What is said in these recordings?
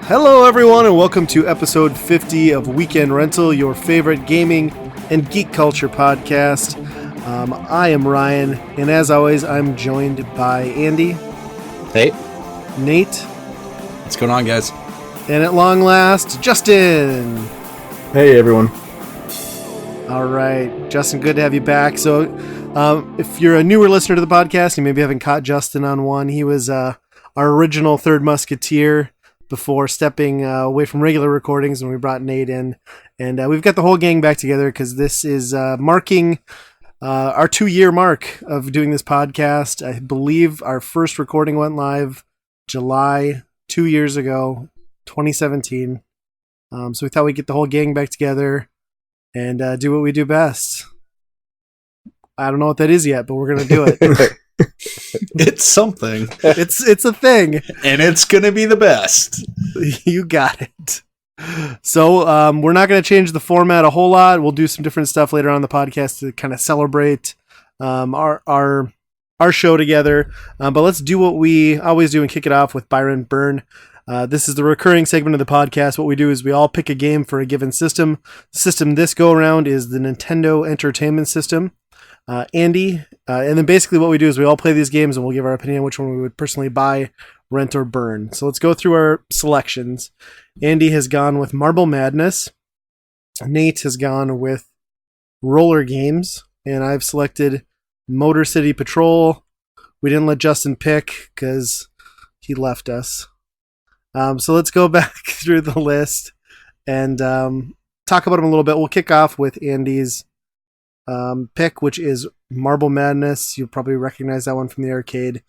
Hello everyone and welcome to episode 50 of Weekend Rental, your favorite gaming and geek culture podcast. I am Ryan, and as always, I'm joined by Andy. Hey. Nate. What's going on, guys? And at long last, Justin. Hey everyone. All right, Justin, good to have you back. So if you're a newer listener to the podcast, you maybe haven't caught Justin on one. He was our original third musketeer before stepping away from regular recordings when we brought Nate in. And we've got the whole gang back together because this is marking our 2-year mark of doing this podcast. I believe our first recording went live July 2 years ago, 2017. So we thought we'd get the whole gang back together and do what we do best. I don't know what that is yet, but we're going to do it. It's something. It's a thing. And it's going to be the best. You got it. So we're not going to change the format a whole lot. We'll do some different stuff later on in the podcast to kind of celebrate our show together. But let's do what we always do and kick it off with Byron Byrne. This is the recurring segment of the podcast. What we do is we all pick a game for a given system. The system this go around is the Nintendo Entertainment System. Andy, and then basically what we do is we all play these games and we'll give our opinion on which one we would personally buy, rent, or burn. So let's go through our selections. Andy has gone with Marble Madness. Nate has gone with Roller Games. And I've selected Motor City Patrol. We didn't let Justin pick because he left us. So let's go back through the list and talk about them a little bit. We'll kick off with Andy's pick, which is Marble Madness. You'll probably recognize that one from the arcade.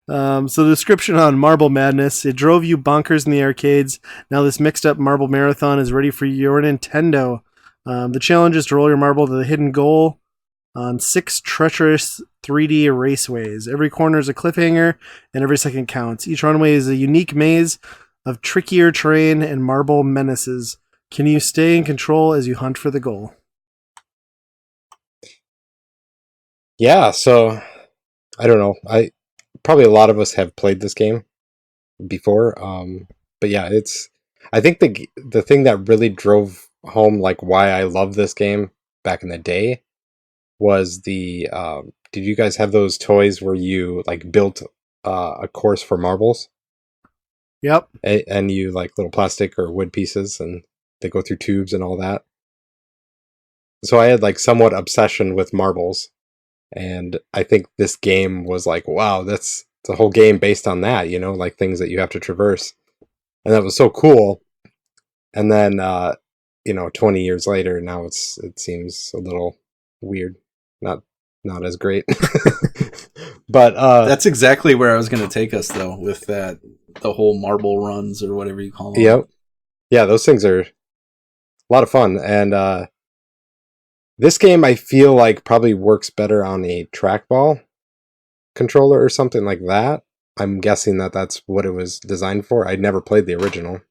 So the description on Marble Madness: it drove you bonkers in the arcades. Now this mixed up marble marathon is ready for your Nintendo. The challenge is to roll your marble to the hidden goal on 6 treacherous 3D raceways. Every corner is a cliffhanger and every second counts. Each runway is a unique maze of trickier terrain and marble menaces. Can you stay in control as you hunt for the goal? Yeah, so I don't know. Probably a lot of us have played this game before. But yeah, I think the thing that really drove home like why I love this game back in the day was the did you guys have those toys where you like built a course for marbles? Yep. And you like little plastic or wood pieces and they go through tubes and all that. So I had like somewhat obsession with marbles. And I think this game was like, wow, that's the whole game based on that, you know, like things that you have to traverse. And that was so cool. And then, 20 years later, now it seems a little weird. Not as great. But that's exactly where I was going to take us, though, with that, the whole marble runs or whatever you call them. Yep. Yeah, those things are a lot of fun. And this game, I feel like, probably works better on a trackball controller or something like that. I'm guessing that's what it was designed for. I'd never played the original.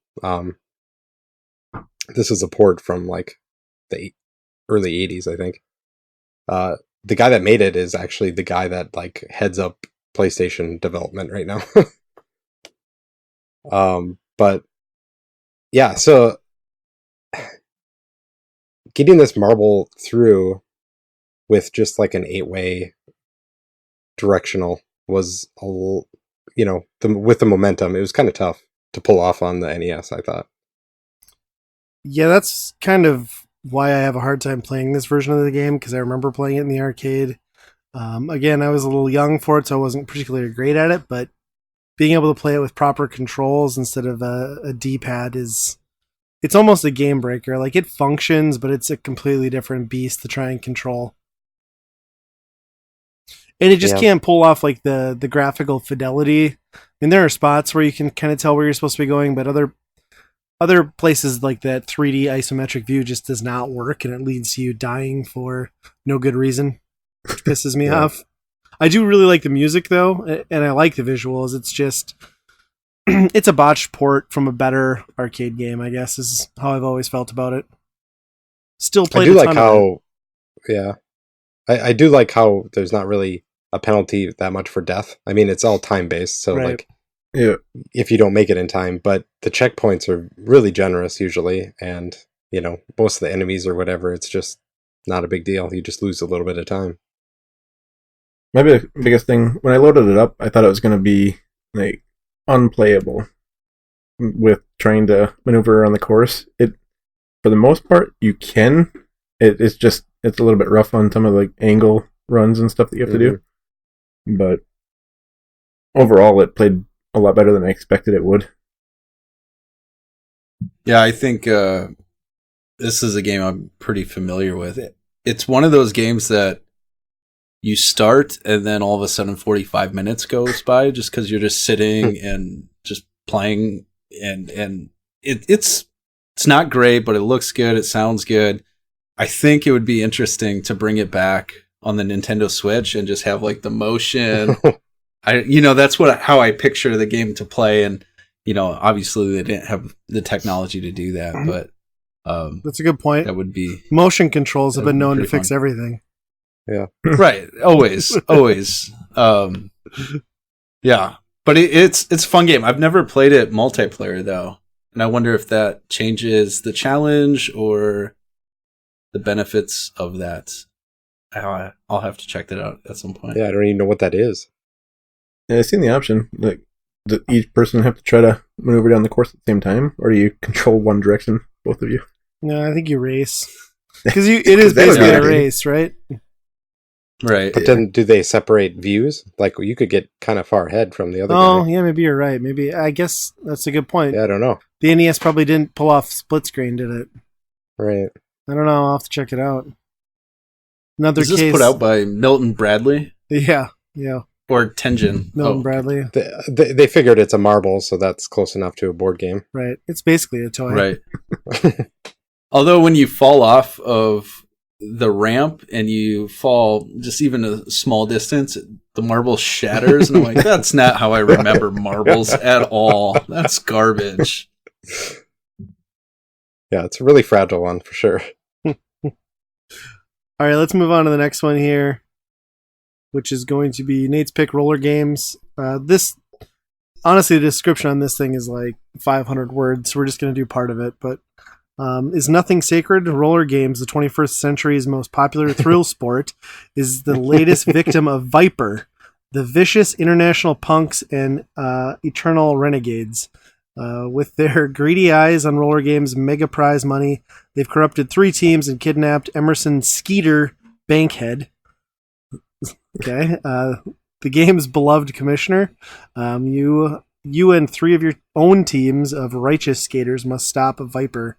This is a port from like the early 80s, I think. The guy that made it is actually the guy that like heads up PlayStation development right now. But yeah, so getting this marble through with just like an 8-way directional was with the momentum, it was kind of tough to pull off on the NES, I thought. Yeah, that's kind of why I have a hard time playing this version of the game, because I remember playing it in the arcade. Again, I was a little young for it, so I wasn't particularly great at it, but being able to play it with proper controls instead of a D-pad it's almost a game breaker. Like, it functions, but it's a completely different beast to try and control. And it just can't pull off like the graphical fidelity. I mean, there are spots where you can kind of tell where you're supposed to be going, but other places like that 3D isometric view just does not work, and it leads to you dying for no good reason, which pisses me off. I do really like the music, though, and I like the visuals. It's just it's a botched port from a better arcade game, I guess, is how I've always felt about it. Still played a ton of it. Yeah. I do like how there's not really a penalty that much for death. I mean, it's all time-based, so like Yeah. if you don't make it in time. But the checkpoints are really generous usually, and most of the enemies or whatever, it's just not a big deal. You just lose a little bit of time. My biggest thing, when I loaded it up, I thought it was going to be like unplayable with trying to maneuver around the course. It, for the most part, you can. It's a little bit rough on some of the angle runs and stuff that you have to do. But overall, it played a lot better than I expected it would. Yeah, I think this is a game I'm pretty familiar with. It's one of those games that you start and then all of a sudden 45 minutes goes by just because you're just sitting and just playing, and it's not great, but it looks good, it sounds good. I think it would be interesting to bring it back on the Nintendo Switch and just have like the motion. That's how I picture the game to play, and obviously they didn't have the technology to do that, but that's a good point. That would be motion controls have been known to fix fun. everything. Yeah. Right. Always. Yeah. But it's a fun game. I've never played it multiplayer though. And I wonder if that changes the challenge or the benefits of that. I'll have to check that out at some point. Yeah, I don't even know what that is. Yeah, I've seen the option. Like, does each person have to try to maneuver down the course at the same time? Or do you control one direction, both of you? No, I think you race. Because it is basically a race, right? Right. But then do they separate views? Like, you could get kind of far ahead from the other guy. Oh, yeah, maybe you're right. Maybe, I guess that's a good point. Yeah, I don't know. The NES probably didn't pull off split screen, did it? Right. I don't know. I'll have to check it out. Another Is case. this put out by Milton Bradley? Yeah. Or Tengen? Milton Bradley. They figured it's a marble, so that's close enough to a board game. Right. It's basically a toy. Right. Although when you fall off of the ramp and you fall just even a small distance, the marble shatters, and I'm like, that's not how I remember marbles at all. That's garbage. Yeah, it's a really fragile one for sure. All right, let's move on to the next one here, which is going to be Nate's pick, roller games. Honestly, the description on this thing is like 500 words, so we're just going to do part of it. But is nothing sacred? Roller games, the 21st century's most popular thrill sport, is the latest victim of Viper, the vicious international punks and eternal renegades. With their greedy eyes on roller games' mega prize money, they've corrupted 3 teams and kidnapped Emerson Skeeter Bankhead. Okay, the game's beloved commissioner. You and 3 of your own teams of righteous skaters must stop Viper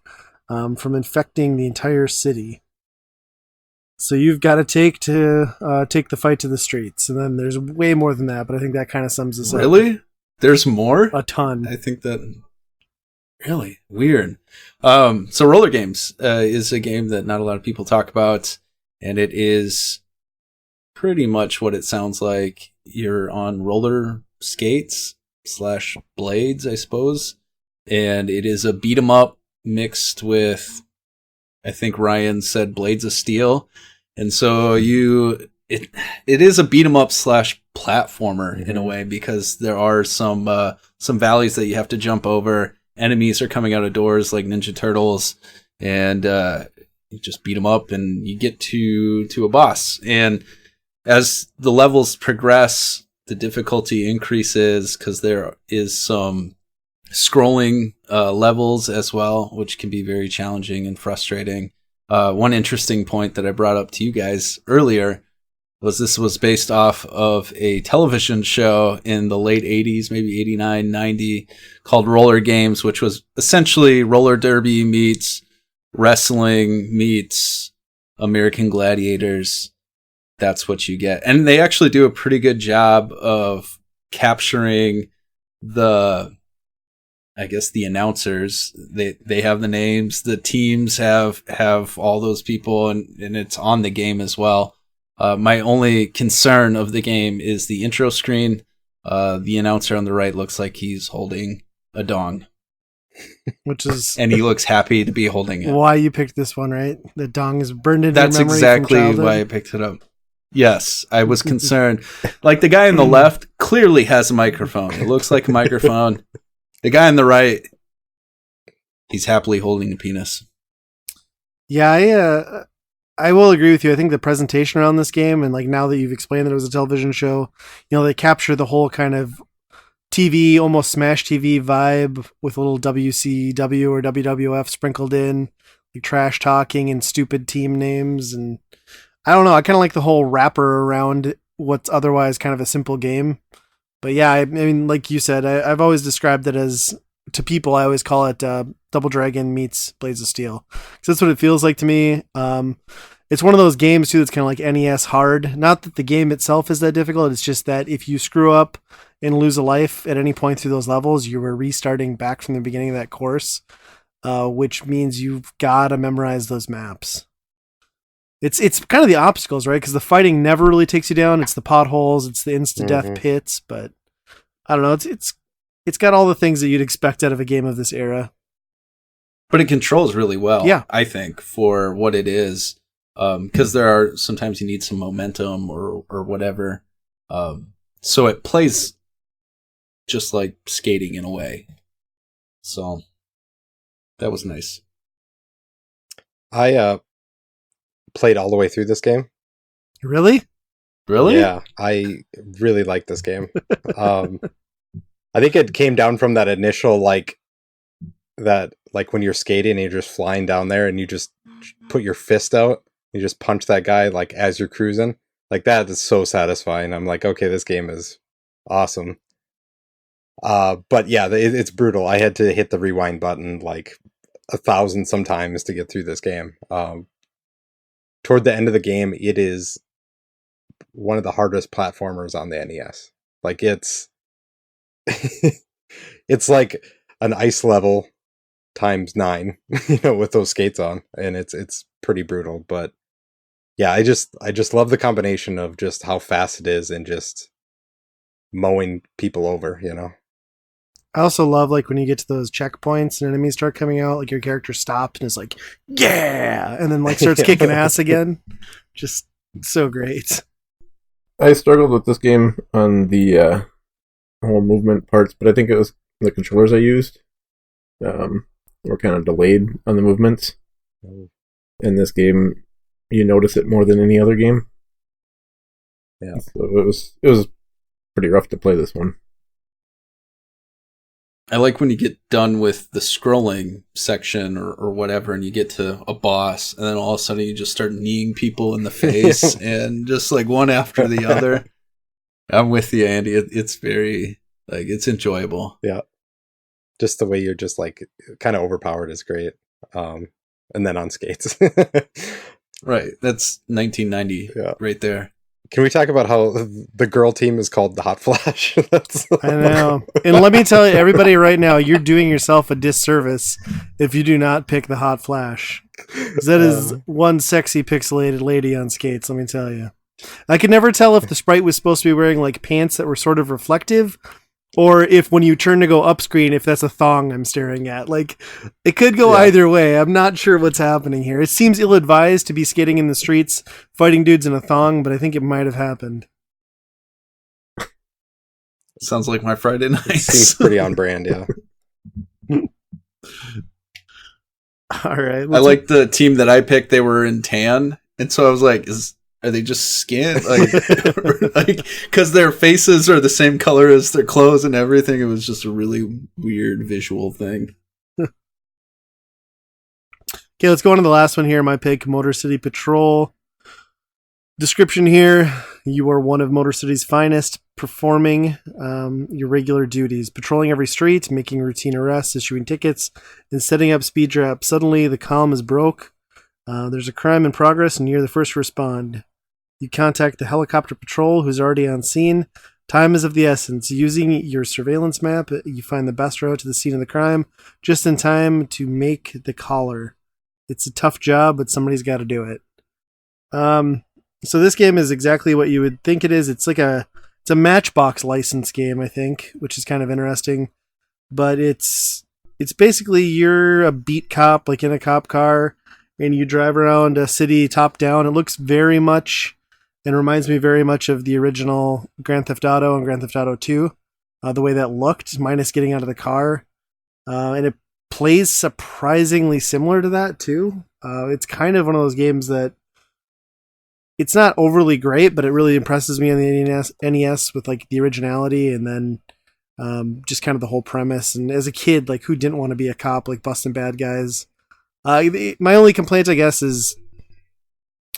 from infecting the entire city. So you've got to take the fight to the streets, and then there's way more than that. But I think that kind of sums this up. Really? There's more? A ton. I think that really weird. So roller games is a game that not a lot of people talk about, and it is pretty much what it sounds like. You're on roller skates / blades, I suppose, and it is a beat 'em up mixed with, I think Ryan said, blades of steel, and so it is a beat 'em up / platformer in a way, because there are some valleys that you have to jump over. Enemies are coming out of doors like Ninja Turtles, and you just beat them up and you get to a boss. And as the levels progress, the difficulty increases because there is some scrolling levels as well, which can be very challenging and frustrating. One interesting point that I brought up to you guys earlier was this was based off of a television show in the late 80s, maybe 89, 90, called Roller Games, which was essentially roller derby meets wrestling meets American Gladiators. That's what you get. And they actually do a pretty good job of capturing the announcers. They have the names, the teams have all those people, and it's on the game as well. My only concern of the game is the intro screen. The announcer on the right looks like he's holding a dong. Which is... and he looks happy to be holding it. Why you picked this one, right? The dong is burned into That's your memory exactly from childhood. why I picked it up. Yes, I was concerned. Like the guy on the left clearly has a microphone. It looks like a microphone. The guy on the right, he's happily holding a penis. Yeah, I will agree with you. I think the presentation around this game, and like now that you've explained that it was a television show, they capture the whole kind of TV, almost Smash TV vibe with a little WCW or WWF sprinkled in, like trash talking and stupid team names. And I don't know, I kind of like the whole wrapper around what's otherwise kind of a simple game. But yeah, I mean, like you said, I've always described it as, to people, I always call it Double Dragon meets Blades of Steel. Because that's what it feels like to me. It's one of those games, too, that's kind of like NES hard. Not that the game itself is that difficult, it's just that if you screw up and lose a life at any point through those levels, you were restarting back from the beginning of that course, which means you've got to memorize those maps. It's kind of the obstacles, right? Because the fighting never really takes you down. It's the potholes, it's the insta-death pits, but I don't know. It's got all the things that you'd expect out of a game of this era. But it controls really well, yeah. I think, for what it is. Because there are sometimes you need some momentum or whatever. So it plays just like skating in a way. So that was nice. I played all the way through this game. Really? Yeah, I really like this game. I think it came down from that initial like when you're skating and you're just flying down there and you just put your fist out, you just punch that guy like as you're cruising. Like that is so satisfying. I'm like, okay, this game is awesome. But yeah, it's brutal. I had to hit the rewind button like 1,000 sometimes to get through this game. Toward the end of the game, it is one of the hardest platformers on the NES. Like it's it's like an ice level times 9, with those skates on, and it's pretty brutal. But yeah, I just love the combination of just how fast it is and just mowing people over. I also love like when you get to those checkpoints and enemies start coming out, like your character stops and is like, yeah, and then like starts kicking ass again. Just so great. I struggled with this game on the whole movement parts, but I think it was the controllers I used were kind of delayed on the movements. In this game, you notice it more than any other game. Yeah, so it was pretty rough to play this one. I like when you get done with the scrolling section or whatever, and you get to a boss, and then all of a sudden you just start kneeing people in the face, and just like one after the other. I'm with you, Andy. It's very, like, it's enjoyable. Yeah. Just the way you're just like kind of overpowered is great. And then on skates. Right. That's 1990 right there. Can we talk about how the girl team is called the Hot Flash? I know. And let me tell you, everybody right now, you're doing yourself a disservice if you do not pick the Hot Flash. 'Cause that is one sexy pixelated lady on skates, let me tell you. I could never tell if the sprite was supposed to be wearing like pants that were sort of reflective, or if when you turn to go up screen, if that's a thong I'm staring at. Like, it could go either way. I'm not sure what's happening here. It seems ill-advised to be skating in the streets, fighting dudes in a thong, but I think it might have happened. Sounds like my Friday nights. Seems pretty on brand, yeah. All right. I like the team that I picked. They were in tan, and so I was like, are they just skin? Like, because their faces are the same color as their clothes and everything. It was just a really weird visual thing. Okay, let's go on to the last one here. My pick, Motor City Patrol. Description here: you are one of Motor City's finest, performing your regular duties, patrolling every street, making routine arrests, issuing tickets, and setting up speed traps. Suddenly, the calm is broke. There's a crime in progress, and you're the first to respond. You contact the helicopter patrol, who's already on scene. Time is of the essence. Using your surveillance map, you find the best route to the scene of the crime, just in time to make the caller. It's a tough job, but somebody's got to do it. So this game is exactly what you would think it is. It's a Matchbox license game, I think, which is kind of interesting. But it's basically you're a beat cop, like in a cop car, and you drive around a city top down. It looks very much and reminds me very much of the original Grand Theft Auto and Grand Theft Auto 2. The way that looked, minus getting out of the car. And it plays surprisingly similar to that, too. It's kind of one of those games that it's not overly great, but it really impresses me on the NES with like the originality and then just kind of the whole premise. And as a kid, like who didn't want to be a cop, like busting bad guys? My only complaint, I guess, is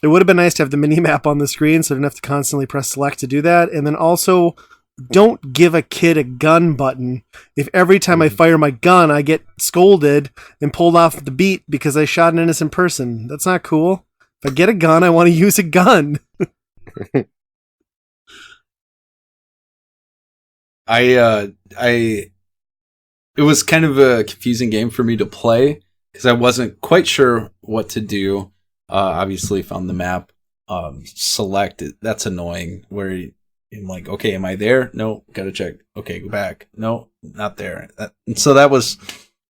it would have been nice to have the mini map on the screen so I didn't have to constantly press select to do that. And then also, don't give a kid a gun button if every time I fire my gun, I get scolded and pulled off the beat because I shot an innocent person. That's not cool. If I get a gun, I want to use a gun. It was kind of a confusing game for me to play because I wasn't quite sure what to do. Obviously found the map, select it. That's annoying where I'm like, okay, am I there? No, gotta check. Okay, go back. No, not there. And so that was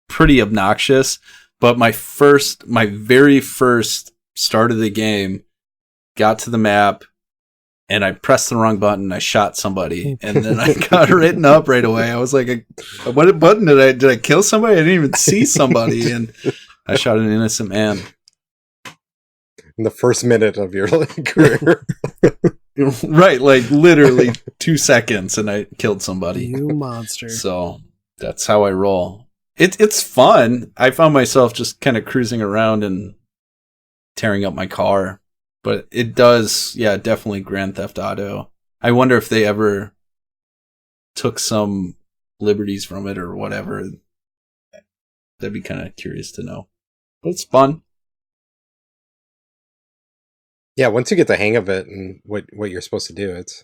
pretty obnoxious. But my very first start of the game, got to the map, and I pressed the wrong button. I shot somebody, and then I got written up right away. I was like, "What button did I kill somebody? I didn't even see somebody, and I shot an innocent man." In the first minute of your career. Right, like literally 2 seconds, and I killed somebody. You monster. So that's how I roll. It's fun. I found myself just kind of cruising around and tearing up my car. But it does, yeah, definitely Grand Theft Auto. I wonder if they ever took some liberties from it or whatever. That'd be kind of curious to know. But it's fun. Yeah, once you get the hang of it and what you're supposed to do, it's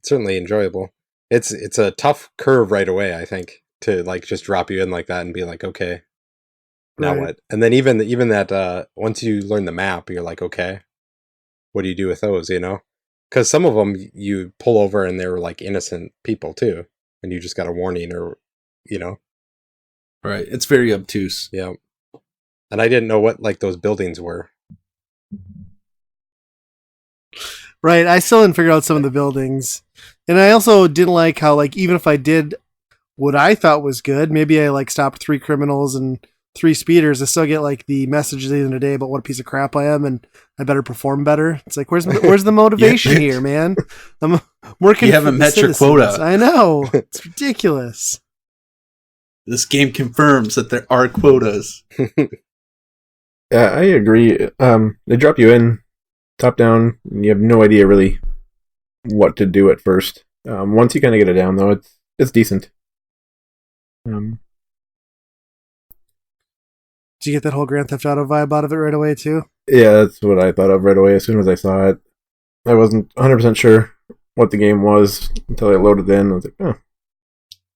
certainly enjoyable. It's a tough curve right away, I think, to like just drop you in like that and be like, okay, now Right. what? And then even that once you learn the map, you're like, okay, what do you do with those? You know, because some of them you pull over and they're like innocent people too, and you just got a warning or, you know, Right. It's very obtuse. yeah. And I didn't know what like those buildings were. Right, I still didn't figure out some of the buildings. And I also didn't like how, like, even if I did what I thought was good, maybe I, like, stopped 3 criminals and 3 speeders, I still get, like, the messages at the end of the day about what a piece of crap I am and I better perform better. It's like, where's the motivation here, man? I'm working You haven't for the met your citizens. quota. I know. It's ridiculous. This game confirms that there are quotas. Yeah, I agree. They drop you in top down, and you have no idea really what to do at first. Once you kind of get it down, though, it's decent. Did you get that whole Grand Theft Auto vibe out of it right away, too? Yeah, that's what I thought of right away as soon as I saw it. I wasn't 100% sure what the game was until I loaded in. I was like, oh,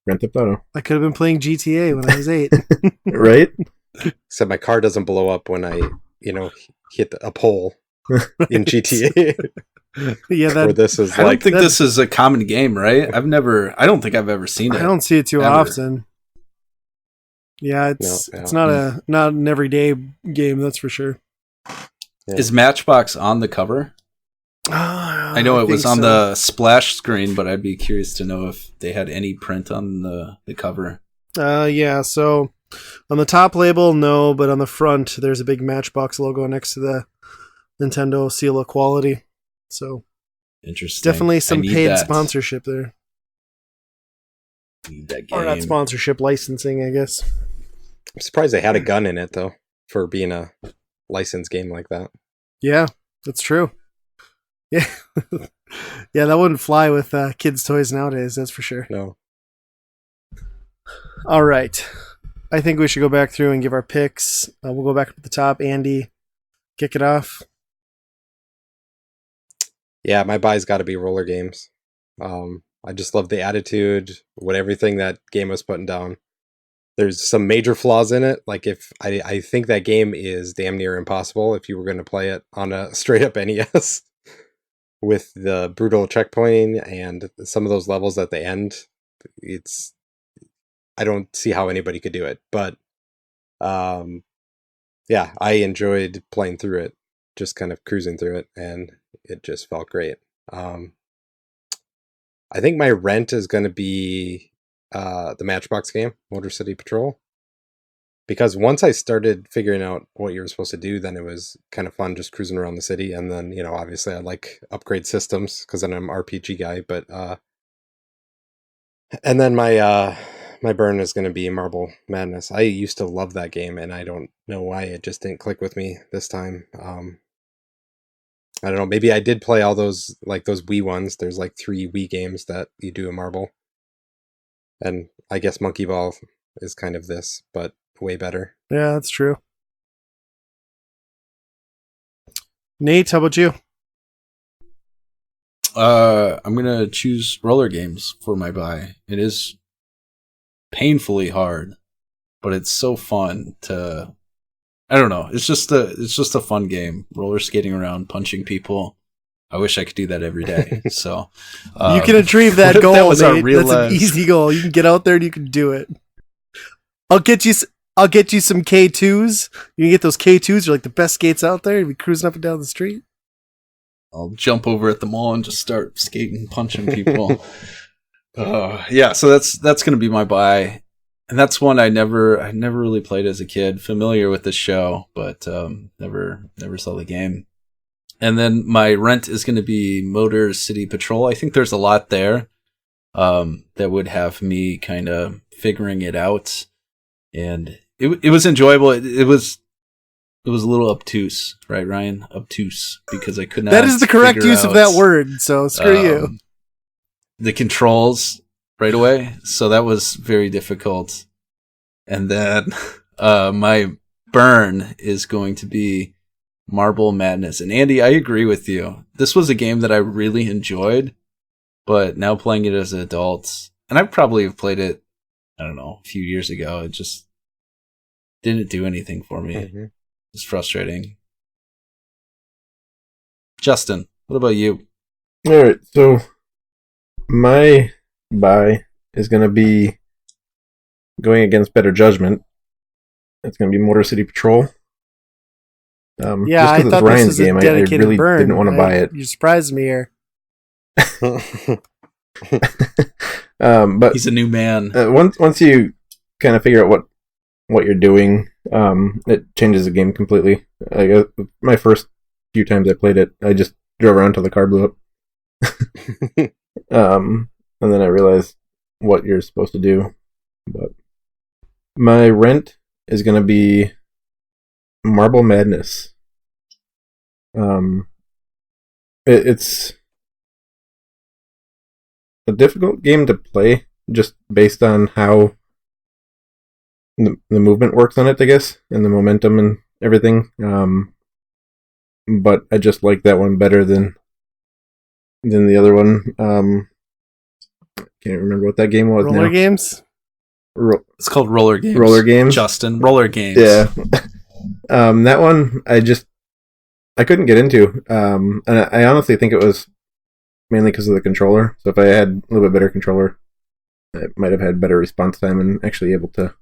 Grand Theft Auto. I could have been playing GTA when I was 8. Right? Except my car doesn't blow up when I, you know, hit a pole in GTA. Yeah, Where this is I like don't think this is a common game, right? I don't think I've ever seen it. I don't see it too ever. often. Yeah, it's not an everyday game, that's for sure. Yeah. Is Matchbox on the cover? I know it was on the splash screen, but I'd be curious to know if they had any print on the cover. Yeah, so on the top label, no, but on the front, there's a big Matchbox logo next to the Nintendo seal of quality. So Interesting. definitely some I need paid that. sponsorship there. Need that game. Or not sponsorship, licensing, I guess. I'm surprised they had a gun in it though, for being a licensed game like that. Yeah, that's true. Yeah. Yeah, that wouldn't fly with kids' toys nowadays, that's for sure. No. All right. I think we should go back through and give our picks. We'll go back up to the top. Andy, kick it off. Yeah, my buy's got to be roller games. I just love the attitude, everything that game was putting down. There's some major flaws in it. Like if I think that game is damn near impossible if you were going to play it on a straight up NES with the brutal checkpointing and some of those levels at the end. I don't see how anybody could do it, but yeah, I enjoyed playing through it, just kind of cruising through it, and it just felt great. I think my rent is going to be the Matchbox game, Motor City Patrol. Because once I started figuring out what you were supposed to do, then it was kind of fun just cruising around the city. And then, obviously I like upgrade systems because then I'm an RPG guy. But and then my burn is going to be Marble Madness. I used to love that game, and I don't know why it just didn't click with me this time. I don't know. Maybe I did play all those Wii ones. There's like 3 Wii games that you do a marble, and I guess Monkey Ball is kind of this, but way better. Yeah, that's true. Nate, how about you? I'm gonna choose roller games for my buy. It is painfully hard, but it's so fun to. I don't know. It's just a fun game. Roller skating around, punching people. I wish I could do that every day. So you can achieve that goal. That was Nate. our real That's an easy goal. You can get out there and you can do it. I'll get you some K2s. You can get those K2s. You're like the best skates out there. You'll be cruising up and down the street. I'll jump over at the mall and just start skating, punching people. Yeah, so that's going to be my buy. And that's one I never really played as a kid. Familiar with the show, but never saw the game. And then my rent is going to be Motor City Patrol. I think there's a lot there that would have me kind of figuring it out. And it was enjoyable. It was a little obtuse, right, Ryan? Obtuse, because I could not. That is the correct use of that word. So screw you. The controls right away, so that was very difficult. And then my burn is going to be Marble Madness. And Andy, I agree with you. This was a game that I really enjoyed, but now playing it as an adult, and I probably have played it, I don't know, a few years ago, it just didn't do anything for me. Mm-hmm. It's frustrating. Justin, what about you? All right, so my buy is going to be going against better judgment. It's going to be Motor City Patrol. Yeah, I thought this was a dedicated I really burn. didn't want to buy it. You surprised me here. But he's a new man. Once you kind of figure out what you're doing, it changes the game completely. My first few times I played it, I just drove around till the car blew up. And then I realized what you're supposed to do. But my rent is going to be Marble Madness. It's a difficult game to play just based on how the movement works on it, I guess, and the momentum and everything. But I just like that one better than the other one. Can't remember what that game was. Roller games? It's called Roller Games. Roller Games? Justin, Roller Games. Yeah. That one, I couldn't get into. And I honestly think it was mainly because of the controller. So if I had a little bit better controller, I might have had better response time and actually able to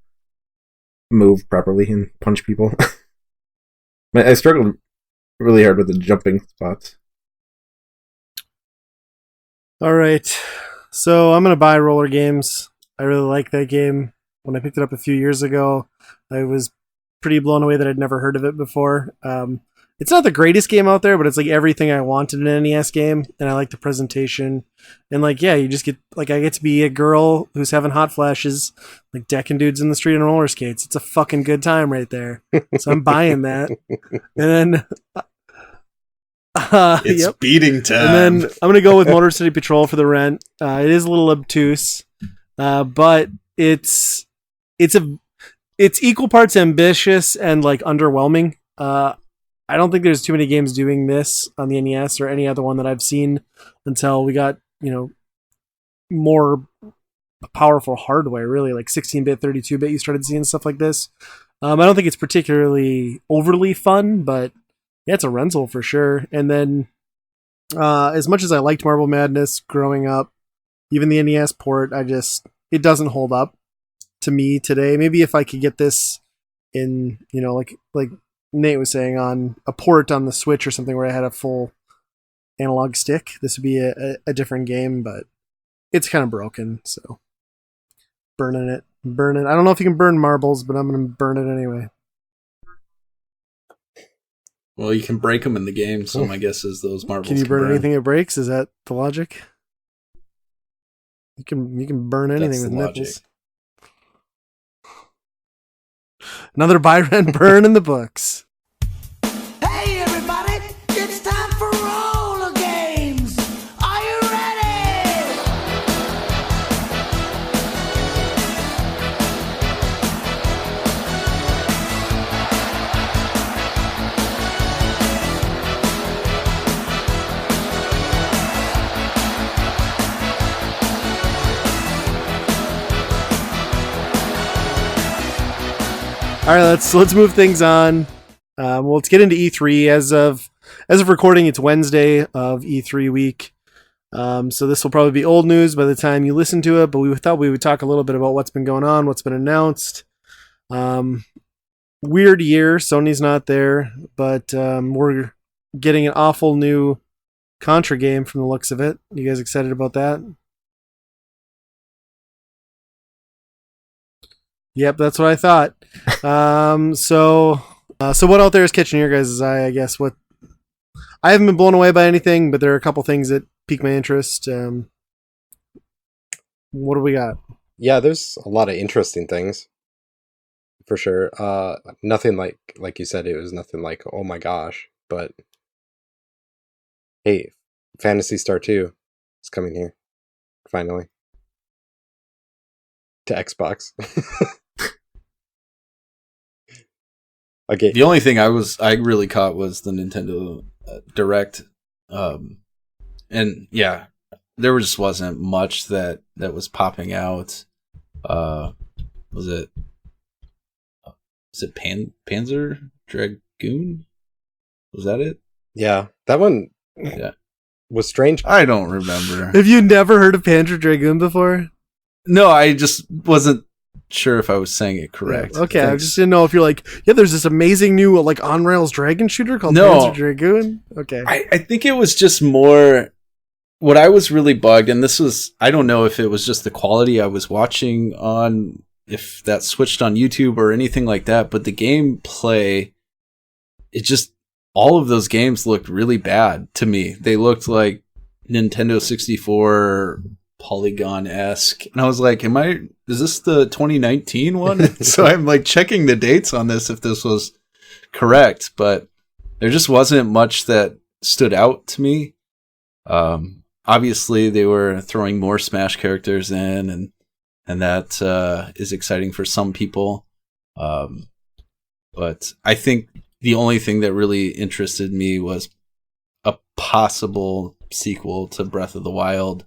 move properly and punch people. I struggled really hard with the jumping spots. All right. So I'm going to buy Roller Games. I really like that game. When I picked it up a few years ago, I was pretty blown away that I'd never heard of it before. It's not the greatest game out there, but it's like everything I wanted in an NES game, and I like the presentation. And you just get I get to be a girl who's having hot flashes, decking dudes in the street on roller skates. It's a fucking good time right there. So I'm buying that. And then it's beating time. And then I'm gonna go with Motor City Patrol for the rent. It is a little obtuse, but it's equal parts ambitious and underwhelming. I don't think there's too many games doing this on the NES or any other one that I've seen until we got, more powerful hardware, really, 16-bit, 32-bit, you started seeing stuff like this. I don't think it's particularly overly fun, but yeah, it's a rental for sure. And then as much as I liked Marble Madness growing up, even the NES port, it doesn't hold up to me today. Maybe if I could get this in, like Nate was saying, on a port on the Switch or something where I had a full analog stick. This would be a different game, but it's kind of broken, so burning it. I don't know if you can burn marbles, but I'm going to burn it anyway. Well, you can break them in the game, so my guess is those marbles Can you burn anything it breaks? Is that the logic? You can burn anything with nipples. Another Byron burn in the books. Hey everybody, it's time for roller games. Are you ready? All right, let's move things on. Well, let's get into E3. As of recording, it's Wednesday of E3 week. So this will probably be old news by the time you listen to it, but we thought we would talk a little bit about what's been going on, what's been announced. Weird year. Sony's not there, but we're getting an awful new Contra game from the looks of it. You guys excited about that? Yep, that's what I thought. So what out there is catching your guys' eye, I guess? What I haven't been blown away by anything, but there are a couple things that pique my interest. What do we got? Yeah, there's a lot of interesting things for sure. Nothing like you said, it was nothing like, oh my gosh, but hey, Phantasy Star 2 is coming here finally to Xbox. Okay. The only thing I really caught was the Nintendo Direct, and yeah, there just wasn't much that was popping out. Was it Panzer Dragoon? Was that it? Yeah, that one. Yeah, was strange. I don't remember. Have you never heard of Panzer Dragoon before? No, I just wasn't sure if I was saying it correct. Yeah, okay, Thanks. I just didn't know if you're like, yeah, there's this amazing new like on rails dragon shooter called No. Panzer Dragoon. Okay, I think it was just more. What I was really bugged, and this was, I don't know if it was just the quality I was watching on, if that switched on YouTube or anything like that, but the gameplay, it just, all of those games looked really bad to me. They looked like Nintendo 64 Polygon-esque. And I was like, is this the 2019 one? So I'm like checking the dates on this if this was correct, but there just wasn't much that stood out to me. Obviously they were throwing more Smash characters in, and that is exciting for some people. But I think the only thing that really interested me was a possible sequel to Breath of the Wild,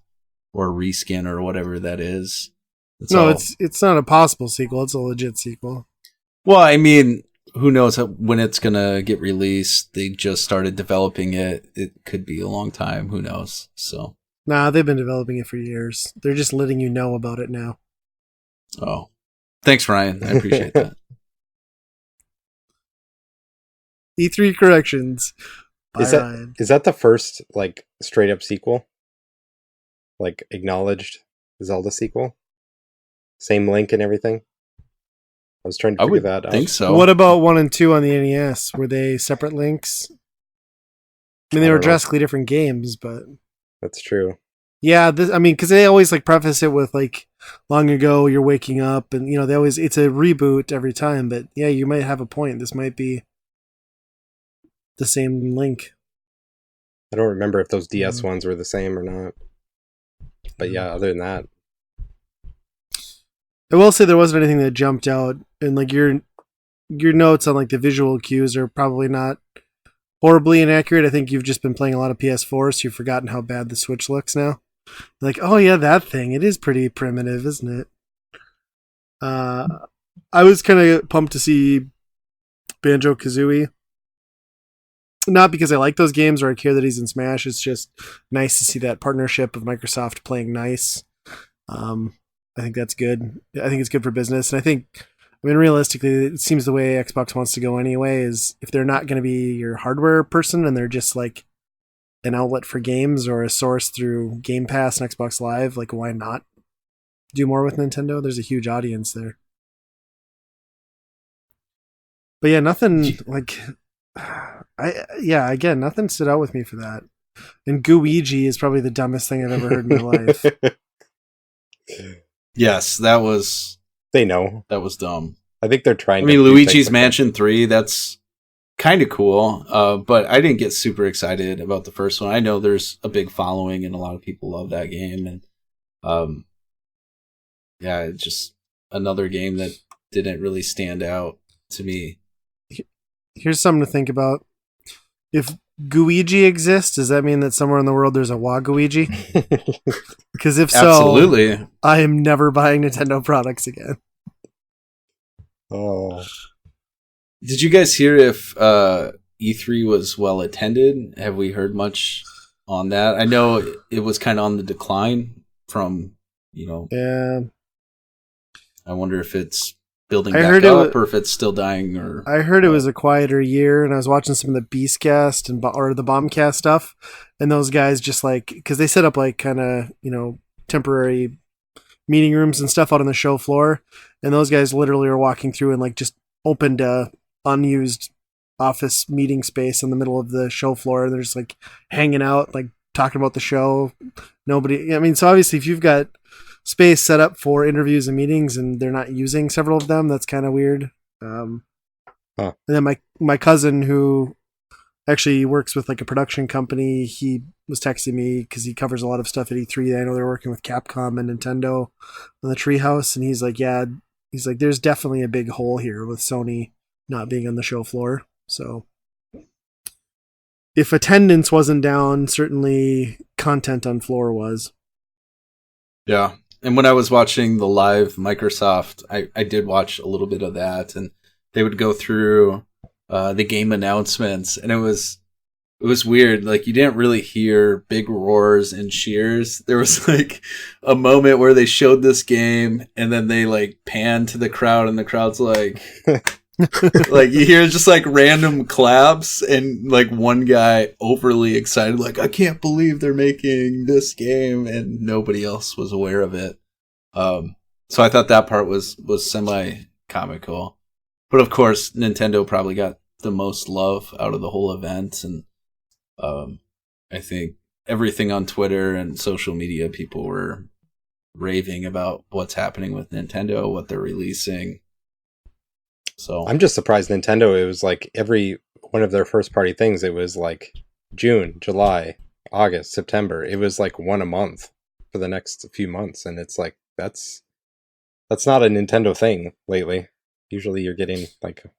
or reskin, or whatever that is. It's not a possible sequel. It's a legit sequel. Well, I mean, who knows when it's gonna get released? They just started developing it. It could be a long time. Who knows? So. Nah, they've been developing it for years. They're just letting you know about it now. Oh, thanks, Ryan. I appreciate that. E3 corrections. Is that the first like straight up sequel? Like acknowledged Zelda sequel? Same link and everything? I was trying to figure that out. I think so. What about 1 and 2 on the NES? Were they separate links? I mean, they were drastically different games, but that's true. Yeah, because they always like preface it with like, long ago you're waking up, and it's a reboot every time. But yeah, you might have a point. This might be the same link. I don't remember if those DS ones were the same or not. But yeah, other than that, I will say there wasn't anything that jumped out, and like your notes on like the visual cues are probably not horribly inaccurate. I think you've just been playing a lot of PS4, so you've forgotten how bad the Switch looks now. Like, oh yeah, that thing. It is pretty primitive, isn't it? I was kind of pumped to see Banjo-Kazooie. Not because I like those games or I care that he's in Smash. It's just nice to see that partnership of Microsoft playing nice. I think that's good. I think it's good for business. And realistically, it seems the way Xbox wants to go anyway is if they're not going to be your hardware person and they're just like an outlet for games or a source through Game Pass and Xbox Live, like why not do more with Nintendo? There's a huge audience there. But yeah, nothing like again, nothing stood out with me for that. And Gooigi is probably the dumbest thing I've ever heard in my life. Yes, that was They know. dumb. I think they're trying. I mean, to do Luigi's things like Mansion 3, that's kind of cool, but I didn't get super excited about the first one. I know there's a big following and a lot of people love that game, and it's just another game that didn't really stand out to me. Here's something to think about. If Gooigi exists, does that mean that somewhere in the world there's a Waluigi? Because if so, Absolutely. I am never buying Nintendo products again. Oh, Did you guys hear if E3 was well attended? Have we heard much on that? I know it was kind of on the decline from, Yeah. I wonder if it's building I back heard up or if it's still dying. Or I heard it was a quieter year, and I was watching some of the Beastcast or the Bombcast stuff, and those guys just because they set up kind of temporary meeting rooms and stuff out on the show floor, and those guys literally are walking through and just opened a unused office meeting space in the middle of the show floor. They're just hanging out, talking about the show. Nobody. I mean, so obviously, if you've got space set up for interviews and meetings and they're not using several of them, that's kind of weird. And then my cousin, who actually works with a production company, he was texting me because he covers a lot of stuff at E3. I know they're working with Capcom and Nintendo on the Treehouse, and he's like, there's definitely a big hole here with Sony not being on the show floor. So if attendance wasn't down, certainly content on floor was. Yeah. And when I was watching the live Microsoft, I did watch a little bit of that, and they would go through the game announcements, and it was weird. You didn't really hear big roars and cheers. There was a moment where they showed this game, and then they panned to the crowd, and the crowd's you hear just random claps, and one guy overly excited, I can't believe they're making this game, and nobody else was aware of it. So I thought that part was semi comical, but of course Nintendo probably got the most love out of the whole event, and I think everything on Twitter and social media, people were raving about what's happening with Nintendo, what they're releasing. So I'm just surprised Nintendo, it was every one of their first party things, it was June, July, August, September. It was one a month for the next few months, and it's that's not a Nintendo thing lately. Usually you're getting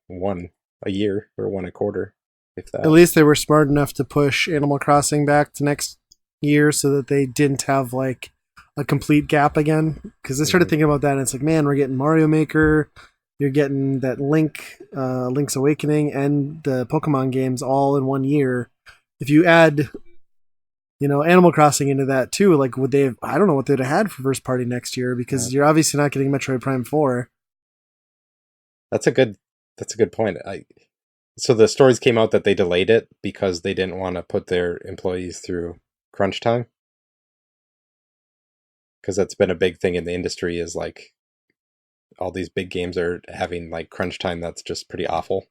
one a year or one a quarter, if that. At least they were smart enough to push Animal Crossing back to next year so that they didn't have a complete gap again. Because I started thinking about that, and it's man, we're getting Mario Maker, you're getting that Link's Awakening, and the Pokemon games all in 1 year. If you add, Animal Crossing into that too, would they have, I don't know what they'd have had for first party next year, because you're obviously not getting Metroid Prime 4. That's a good point. So the stories came out that they delayed it because they didn't want to put their employees through crunch time. Because that's been a big thing in the industry, is all these big games are having crunch time that's just pretty awful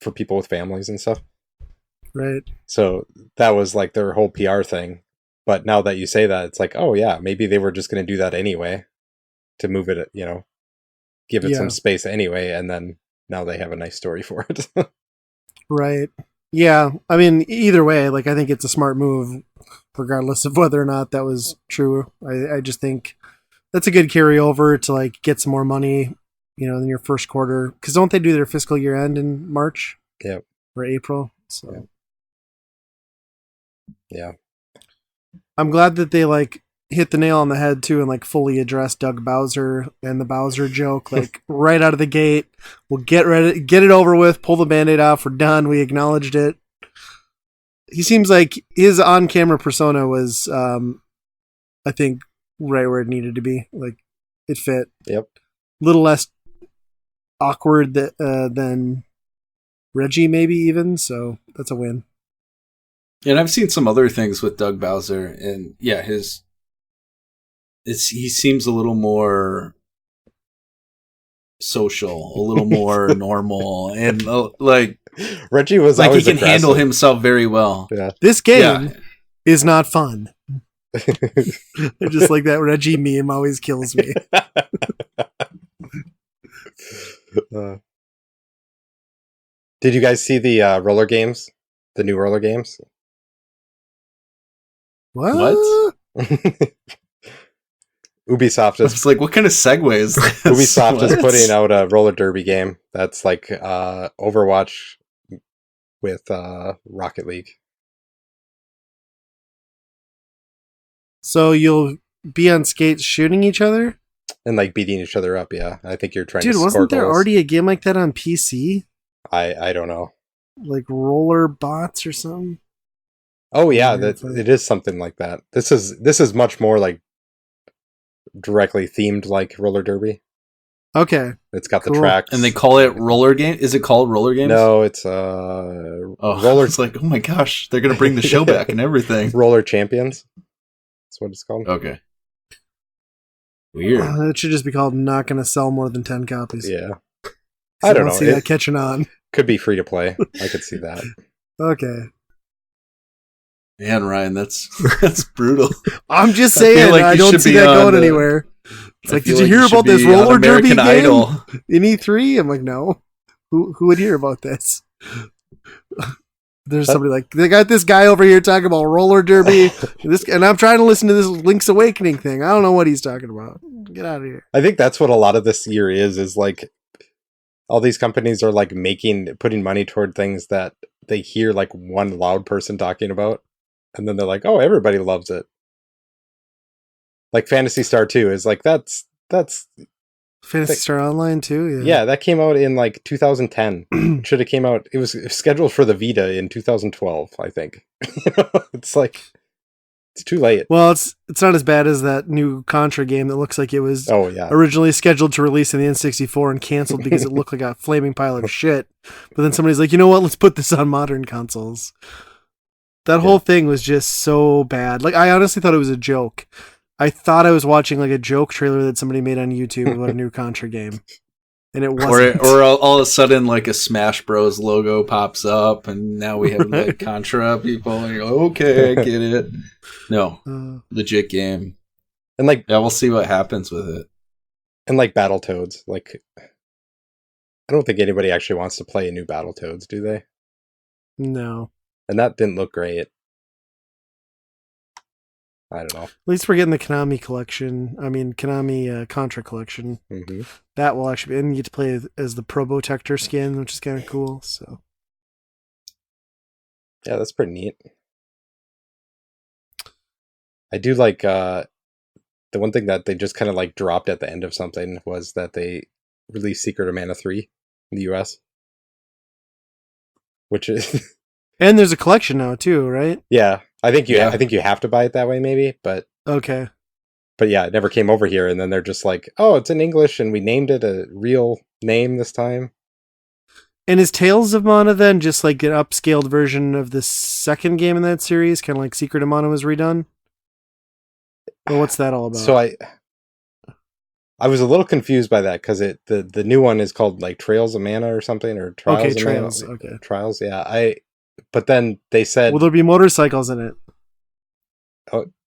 for people with families and stuff. Right. So that was their whole PR thing. But now that you say that, it's oh yeah, maybe they were just going to do that anyway to move it, give it some space anyway. And then now they have a nice story for it. Right. Yeah. I mean, either way, I think it's a smart move, regardless of whether or not that was true. I just think that's a good carryover to get some more money, in your first quarter. Because don't they do their fiscal year end in March? Yep. Or April? So. Yeah. I'm glad that they hit the nail on the head too, and fully addressed Doug Bowser and the Bowser joke right out of the gate. We'll get it over with, pull the Band-Aid off, we're done, we acknowledged it. He seems like his on-camera persona was I think right where it needed to be. It fit. Yep. Little less awkward than Reggie maybe even, so that's a win. And I've seen some other things with Doug Bowser, and yeah, he seems a little more social, a little more normal, and like Reggie was he always can handle aggressive. himself very well. Yeah. This game Yeah. is not fun. Just like that Reggie meme always kills me. Did you guys see the roller games? The new roller games? What? Ubisoft I is was like, what kind of segue is this? Ubisoft is What? putting out a roller derby game that's like Overwatch with Rocket League. So you'll be on skates shooting each other? And like beating each other up, yeah. I think you're trying Dude, to score wasn't there goals. already a game like that on PC? I don't know. Like Roller Bots or something? Oh yeah, Yeah, it is something like that. This is much more like directly themed like roller derby. Okay. It's got the Cool. tracks. And they call it roller game? Is it called roller games? No, it's Roller. It's like, oh my gosh, they're gonna bring the show back and everything. Roller Champions. That's what it's called. Okay. Weird. It should just be called Not Gonna Sell More Than 10 Copies. Yeah. I I don't know. see that catching on. Could be free to play. I could see that. Okay. Man, Ryan, that's brutal. I'm just I feel saying, like I you don't should see be that on going the- anywhere. It's I like, feel did you hear should about this be on roller derby American game Idol. in E3? I'm like, no. Who would hear about this? There's somebody like, they got this guy over here talking about roller derby, and I'm trying to listen to this Link's Awakening thing. I don't know what he's talking about. Get out of here. I think that's what a lot of this year is like all these companies are like putting money toward things that they hear like one loud person talking about, and then they're like, oh, everybody loves it. Like Phantasy Star 2 is like that's Fantasy Star Online too. yeah, that came out in like 2010. It should have came out. It was scheduled for the Vita in 2012, I think. It's like it's too late. Well, it's not as bad as that new Contra game that looks like it was Oh yeah, originally scheduled to release in the N64 and canceled because it looked like a flaming pile of shit. But then somebody's like, you know what? Let's put this on modern consoles. That whole thing was just so bad. Like, I honestly thought it was a joke. I thought I was watching like a joke trailer that somebody made on YouTube about a new Contra game, and it wasn't. Or all of a sudden, like a Smash Bros logo pops up, and now we have like Contra people, and you're like, okay, I get it. No, legit game. and like Yeah, we'll see what happens with it. Battletoads. Like, I don't think anybody actually wants to play a new Battletoads, do they? No. And that didn't look great. I don't know. At least we're getting the Konami Collection. I mean, Konami Contra Collection. Mm-hmm. That will actually be, and you get to play as the Probotector skin, which is kind of cool. So Yeah, that's pretty neat. I do like the one thing that they just kind of like dropped at the end of something was that they released Secret of Mana 3 in the US. Which is and there's a collection now too, right? yeah, I think you Yeah. have to buy it that way maybe, but Okay. yeah, it never came over here and then they're just like, "Oh, it's in English and we named it a real name this time." And is Tales of Mana then just like an upscaled version of the second game in that series, kind of like Secret of Mana was redone? Or what's that all about? So I was a little confused by that because the new one is called like Trails of Mana or something, or Trials Okay, of Trails, Mana. okay. Trials, yeah. But then they said, Will there be motorcycles in it?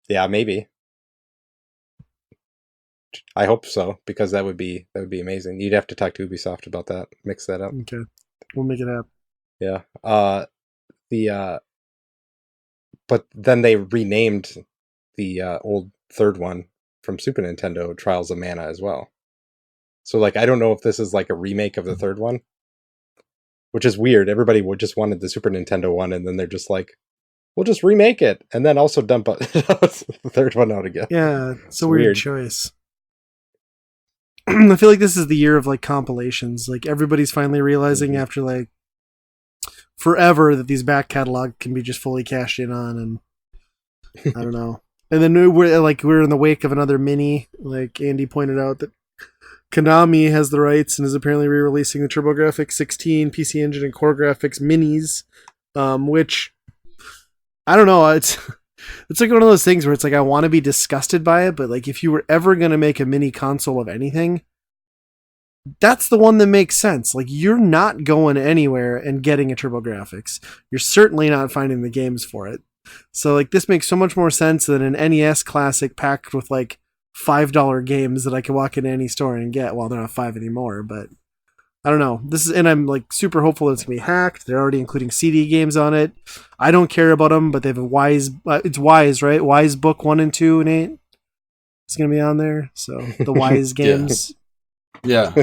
yeah, maybe. I hope so, because that would be amazing. You'd have to talk to Ubisoft about that, mix that up. Okay. We'll make it happen. Yeah. But then they renamed the old third one from Super Nintendo Trials of Mana as well. So like I don't know if this is like a remake of the third one, which is weird. Everybody just wanted the Super Nintendo one, and then they're just like, we'll just remake it and then also dump the third one out again. Yeah, it's a weird. weird choice. I feel like this is the year of like compilations. Like everybody's finally realizing after like forever that these back catalog can be just fully cashed in on, and I don't know. And then we're in the wake of another mini. Like Andy pointed out that Konami has the rights and is apparently re-releasing the TurboGrafx 16 PC Engine and Core Graphics minis, which I don't know. It's like one of those things where it's like I want to be disgusted by it, but like if you were ever going to make a mini console of anything, that's the one that makes sense. Like you're not going anywhere and getting a TurboGrafx. You're certainly not finding the games for it. So like this makes so much more sense than an NES classic packed with like $5 games that I can walk into any store and get. Well, they're not 5 anymore, but I don't know. And I'm like super hopeful that it's gonna be hacked. They're already including CD games on it. I don't care about them, but they have a Wise. It's Wise, right? Wise Book 1 and 2 and 8. It's gonna be on there. So the Wise games. Yeah.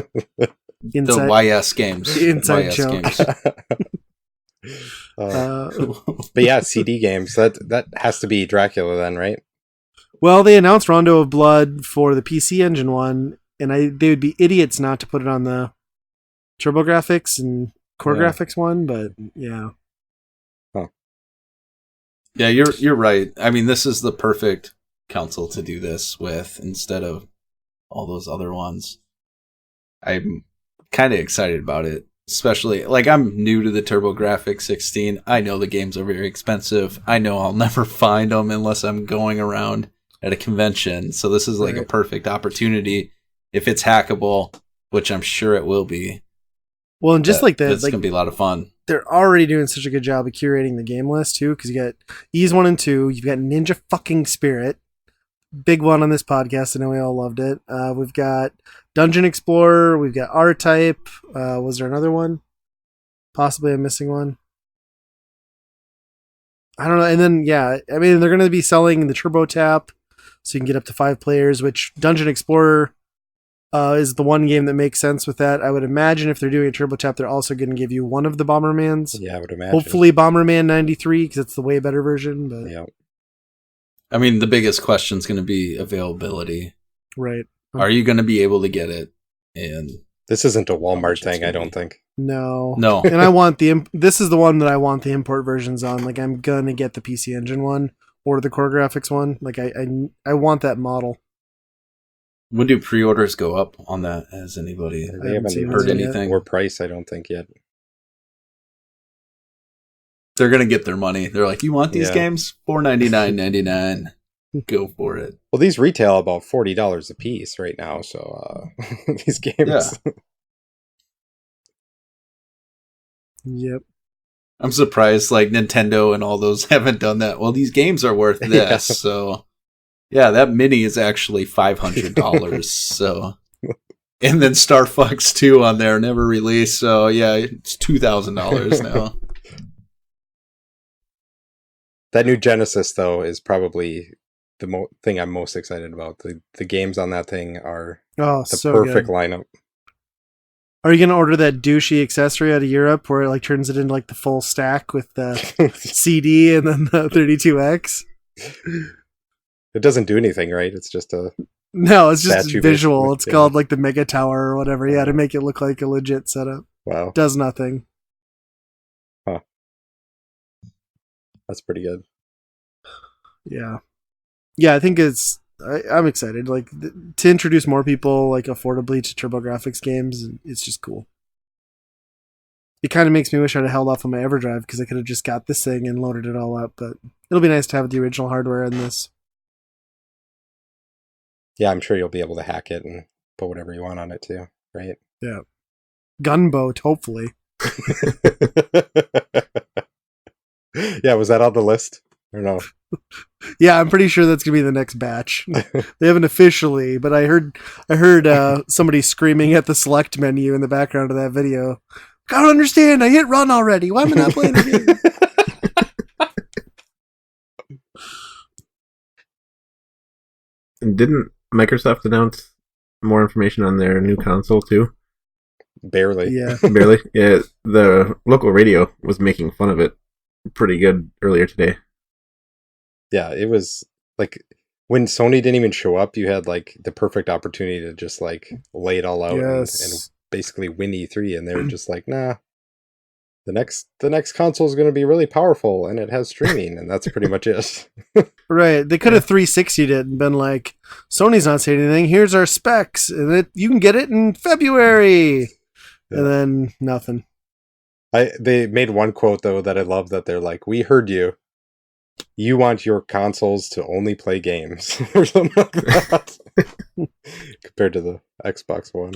Inside, the YS games. The inside YS joke. games. But yeah, CD games. That has to be Dracula then, right? Well, they announced Rondo of Blood for the PC Engine one, and they would be idiots not to put it on the TurboGrafx and Core Graphics one, but yeah. Huh. Yeah, you're right. I mean, this is the perfect console to do this with instead of all those other ones. I'm kind of excited about it, especially like I'm new to the TurboGrafx 16. I know the games are very expensive. I know I'll never find them unless I'm going around at a convention. So this is like a perfect opportunity if it's hackable, which I'm sure it will be. Well, and just like that, it's gonna be a lot of fun. They're already doing such a good job of curating the game list too, because you got Ys 1 and 2, you've got Ninja fucking Spirit, big one on this podcast. I know we all loved it. We've got Dungeon Explorer, we've got R-Type. Was there another one? Possibly I'm missing one. I don't know. And then I mean they're gonna be selling the Turbo Tap, so you can get up to 5 players. Which Dungeon Explorer is the one game that makes sense with that. I would imagine if they're doing a Turbo Tap, they're also going to give you one of the Bombermans. Yeah, I would imagine. Hopefully Bomberman 93, because it's the way better version. But yeah. I mean, the biggest question is going to be availability. Right. Are you going to be able to get it? And this isn't a Walmart thing, I don't think. No. And I want this is the one that I want the import versions on. Like I'm going to get the PC Engine one or the Core Graphics one. Like I want that model. When do pre-orders go up on that? Has anybody They haven't heard anything? Or price, I don't think yet. They're gonna get their money. They're like, "You want these games? $4.99.99. Go for it." Well, these retail about $40 a piece right now. So these games. Yeah. Yep. I'm surprised like Nintendo and all those haven't done that. Well, these games are worth this, so. Yeah, that mini is actually $500. So, and then Star Fox 2 on there, never released. So yeah, it's $2,000 now. That new Genesis though is probably the thing I'm most excited about. The games on that thing are the perfect lineup. Are you gonna order that douchey accessory out of Europe where it like turns it into like the full stack with the CD and then the 32X? It doesn't do anything, right? It's just it's just visual. Basically. It's called like the Mega Tower or whatever. Yeah, to make it look like a legit setup. Wow. Does nothing. Huh. That's pretty good. Yeah. Yeah, I think I'm excited. Like to introduce more people like affordably to TurboGrafx games. It's just cool. It kind of makes me wish I'd have held off on my EverDrive because I could have just got this thing and loaded it all up. But it'll be nice to have the original hardware in this. Yeah, I'm sure you'll be able to hack it and put whatever you want on it too, right? Yeah. Gunboat, hopefully. Yeah, was that on the list or no? Yeah, I'm pretty sure that's gonna be the next batch. They haven't officially, but I heard somebody screaming at the select menu in the background of that video. I don't understand. I hit run already. Why am I not playing the game? And didn't Microsoft announce more information on their new console too? Barely. Yeah. Barely. Yeah, the local radio was making fun of it pretty good earlier today. Yeah, it was like when Sony didn't even show up, you had like the perfect opportunity to just like lay it all out and basically win E3, and they were just like, nah. The next console is going to be really powerful and it has streaming, and that's pretty much it. Right. They could have 360'd it and been like, Sony's not saying anything. Here's our specs, and you can get it in February. Yeah. And then nothing. They made one quote though that I love, that they're like, "We heard you. You want your consoles to only play games or something like that. Compared to the Xbox One.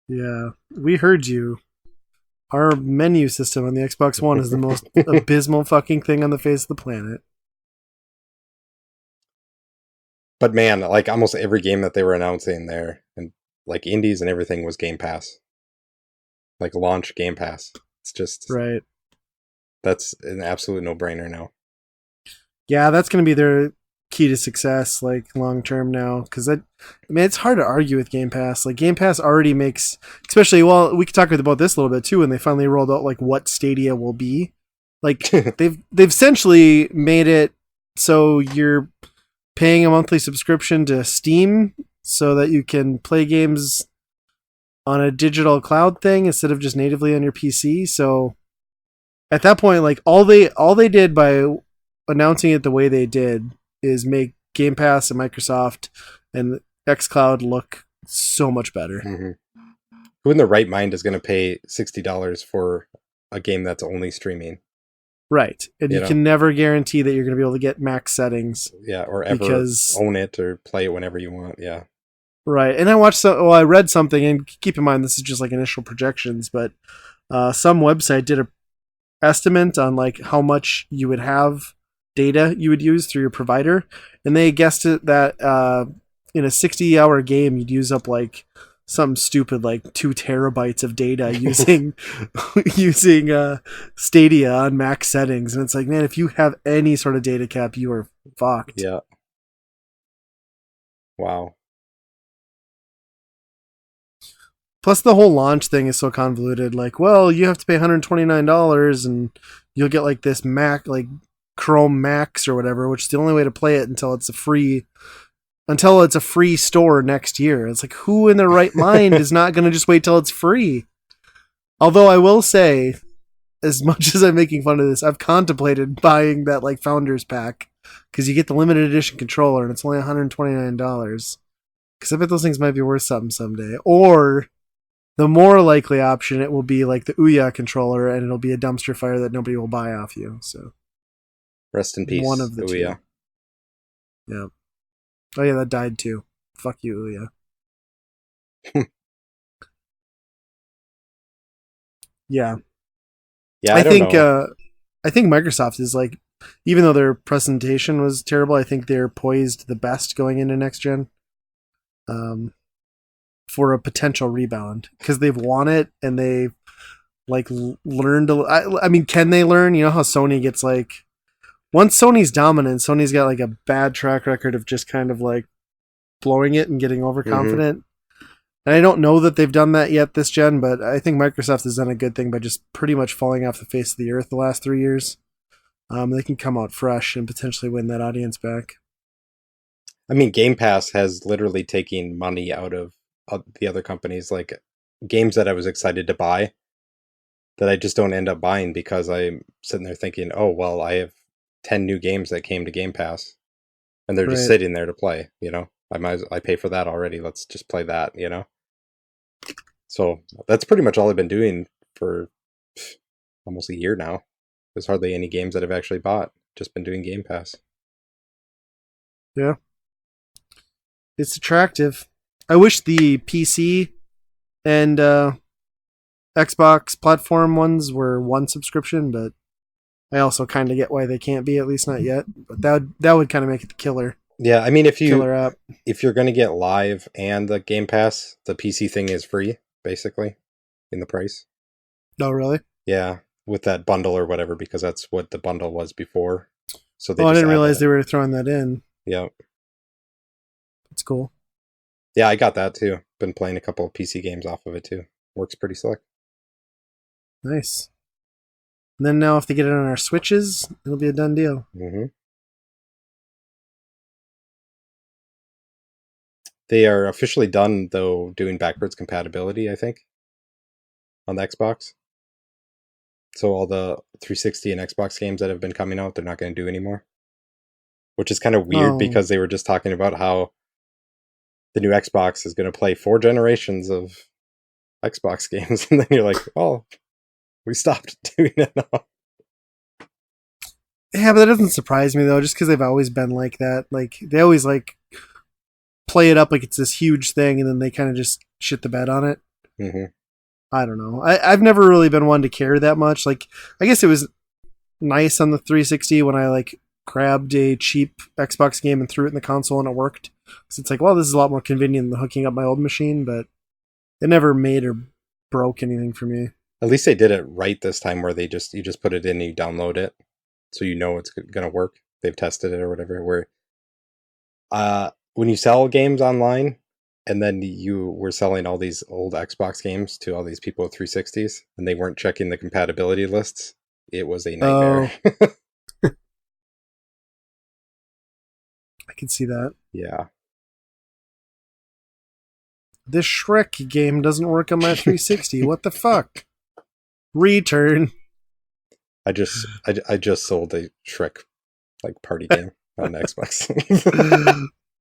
Yeah, we heard you. Our menu system on the Xbox One is the most abysmal fucking thing on the face of the planet. But man, like almost every game that they were announcing there, and like indies and everything, was Game Pass. Like launch Game Pass. It's just Right. That's an absolute no-brainer now. Yeah, that's going to be their key to success, like long term now. Because it's hard to argue with Game Pass. Like Game Pass already makes, especially, well, we could talk about this a little bit too. When they finally rolled out like what Stadia will be, like they've essentially made it so you're paying a monthly subscription to Steam so that you can play games on a digital cloud thing instead of just natively on your PC. So at that point, like all they did by announcing it the way they did is make Game Pass and Microsoft and xCloud look so much better. Mm-hmm. Who in the right mind is going to pay $60 for a game that's only streaming? Right. And you know? can never guarantee that you're going to be able to get max settings. Yeah, or ever own it or play it whenever you want. Yeah. Right. And I read something, and keep in mind this is just like initial projections, but some website did a estimate on like how much you would have data you would use through your provider, and they guessed it that in a 60-hour game you'd use up like something stupid like 2 terabytes of data using Stadia on max settings. And it's like, man, if you have any sort of data cap, you are fucked. Yeah. Wow. Plus the whole launch thing is so convoluted. Like, well, you have to pay $129 and you'll get like this Mac, like Chrome Max or whatever, which is the only way to play it until it's a free store next year. It's like, who in their right mind is not going to just wait till it's free? Although I will say, as much as I'm making fun of this, I've contemplated buying that like Founders Pack because you get the limited edition controller and it's only $129. Because I bet those things might be worth something someday. Or the more likely option, it will be like the Ouya controller, and it'll be a dumpster fire that nobody will buy off you. So, rest in peace. One of the Ouya. two. Yeah. Oh yeah, that died too. Fuck you, Ouya. Yeah. Yeah, I think Microsoft is like, even though their presentation was terrible, I think they're poised the best going into next gen. For a potential rebound, because they've won it and they like learned. I mean, can they learn? You know how Sony gets like, once Sony's dominant, Sony's got like a bad track record of just kind of like blowing it and getting overconfident. Mm-hmm. And I don't know that they've done that yet this gen, but I think Microsoft has done a good thing by just pretty much falling off the face of the earth the last 3 years. They can come out fresh and potentially win that audience back. I mean, Game Pass has literally taken money out of the other companies, like games that I was excited to buy that I just don't end up buying because I'm sitting there thinking, oh, well, I have 10 new games that came to Game Pass and they're just sitting there to play, you know? I pay for that already. Let's just play that, you know? So that's pretty much all I've been doing for almost a year now. There's hardly any games that I've actually bought. Just been doing Game Pass. Yeah. It's attractive. I wish the PC and Xbox platform ones were one subscription, but I also kind of get why they can't be, at least not yet. But that would kind of make it the killer. Yeah, I mean, if killer app. If you're going to get Live and the Game Pass, the PC thing is free, basically, in the price. Oh, really? Yeah, with that bundle or whatever, because that's what the bundle was before. So I didn't realize they were throwing that in. Yeah. That's cool. Yeah, I got that too. Been playing a couple of PC games off of it too. Works pretty slick. Nice. And then now if they get it on our Switches, it'll be a done deal. Mm-hmm. They are officially done, though, doing backwards compatibility, I think, on the Xbox. So all the 360 and Xbox games that have been coming out, they're not going to do anymore. Which is kind of weird because they were just talking about how the new Xbox is going to play 4 generations of Xbox games. And then you're like, oh, we stopped doing it now. Yeah, but that doesn't surprise me though, just because they've always been like that. Like they always like play it up like it's this huge thing, and then they kind of just shit the bed on it. Mm-hmm. I don't know. I've never really been one to care that much. Like I guess it was nice on the 360 when I like grabbed a cheap Xbox game and threw it in the console and it worked. So it's like, well, this is a lot more convenient than hooking up my old machine, but it never made or broke anything for me. At least they did it right this time, where you just put it in and you download it, so you know it's gonna work. They've tested it or whatever. Where when you sell games online, and then you were selling all these old Xbox games to all these people with 360s, and they weren't checking the compatibility lists, it was a nightmare. I can see that. Yeah. This Shrek game doesn't work on my 360. What the fuck? Return. I just sold a Shrek like party game on Xbox.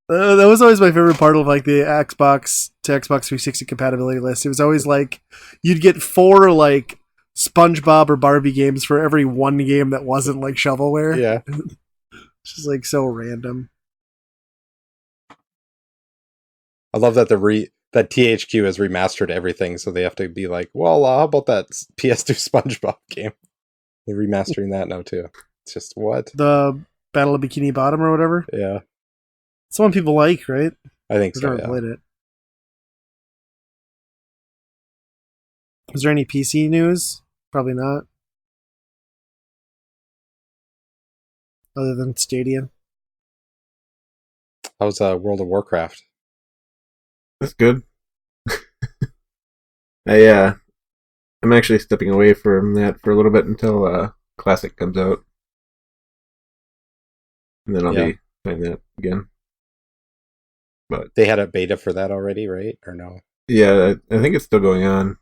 That was always my favorite part of like the Xbox to Xbox 360 compatibility list. It was always like you'd get 4 like SpongeBob or Barbie games for every one game that wasn't like shovelware. Yeah. It's just like so random. I love that that THQ has remastered everything, so they have to be like, well, how about that PS2 SpongeBob game? They're remastering that now too. It's just what? The Battle of Bikini Bottom or whatever. Yeah. It's one people like, right? I think I've so, never yeah. played it. Is there any PC news? Probably not. Other than Stadia. How's World of Warcraft? That's good. I'm actually stepping away from that for a little bit until Classic comes out, and then I'll be playing that again. But They had a beta for that already, right? Or no? yeah, I think it's still going on.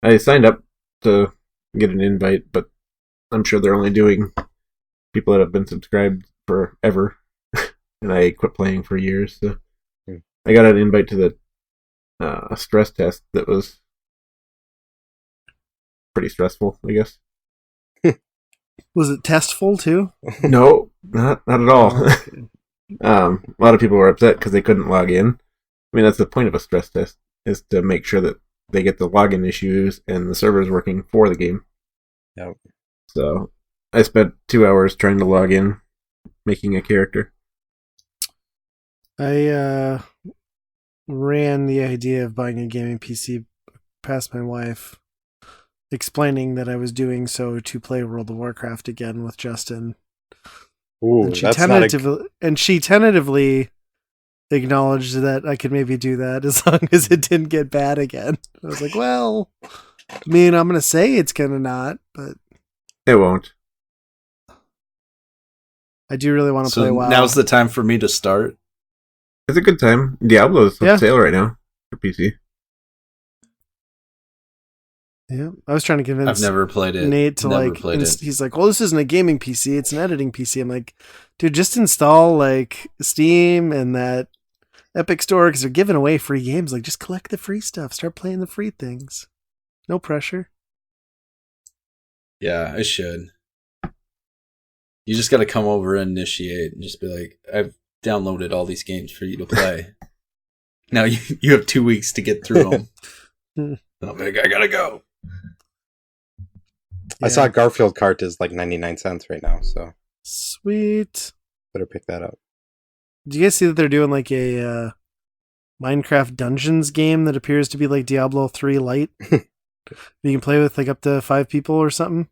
I signed up to get an invite, but I'm sure they're only doing people that have been subscribed forever, and I quit playing for years. So I got an invite to the stress test that was pretty stressful, I guess. Was it testful too? No, not at all. Oh, okay. A lot of people were upset because they couldn't log in. I mean, that's the point of a stress test, is to make sure that they get the login issues and the servers working for the game. Yep. So I spent 2 hours trying to log in, making a character. I ran the idea of buying a gaming PC past my wife, explaining that I was doing so to play World of Warcraft again with Justin. Ooh, And that's she tentatively acknowledged that I could maybe do that as long as it didn't get bad again. I was like, well, I mean, I'm going to say it's going to not, but It won't. I do really want to play WoW. Now's the time for me to start. It's a good time. Diablo's on sale right now for PC. Yeah, I was trying to convince I've never played it. Nate to Never like. played it. He's like, "Well, this isn't a gaming PC; it's an editing PC." I'm like, "Dude, just install like Steam and that Epic Store because they're giving away free games. Like, just collect the free stuff. Start playing the free things. No pressure." Yeah, I should. You just got to come over and initiate and just be like, I've downloaded all these games for you to play. Now you have 2 weeks to get through them. And I'm like, I gotta go. I saw Garfield Kart is like 99 cents right now, so Sweet. better pick that up. Do you guys see that they're doing like a Minecraft Dungeons game that appears to be like Diablo 3 Lite? You can play with like up to 5 people or something.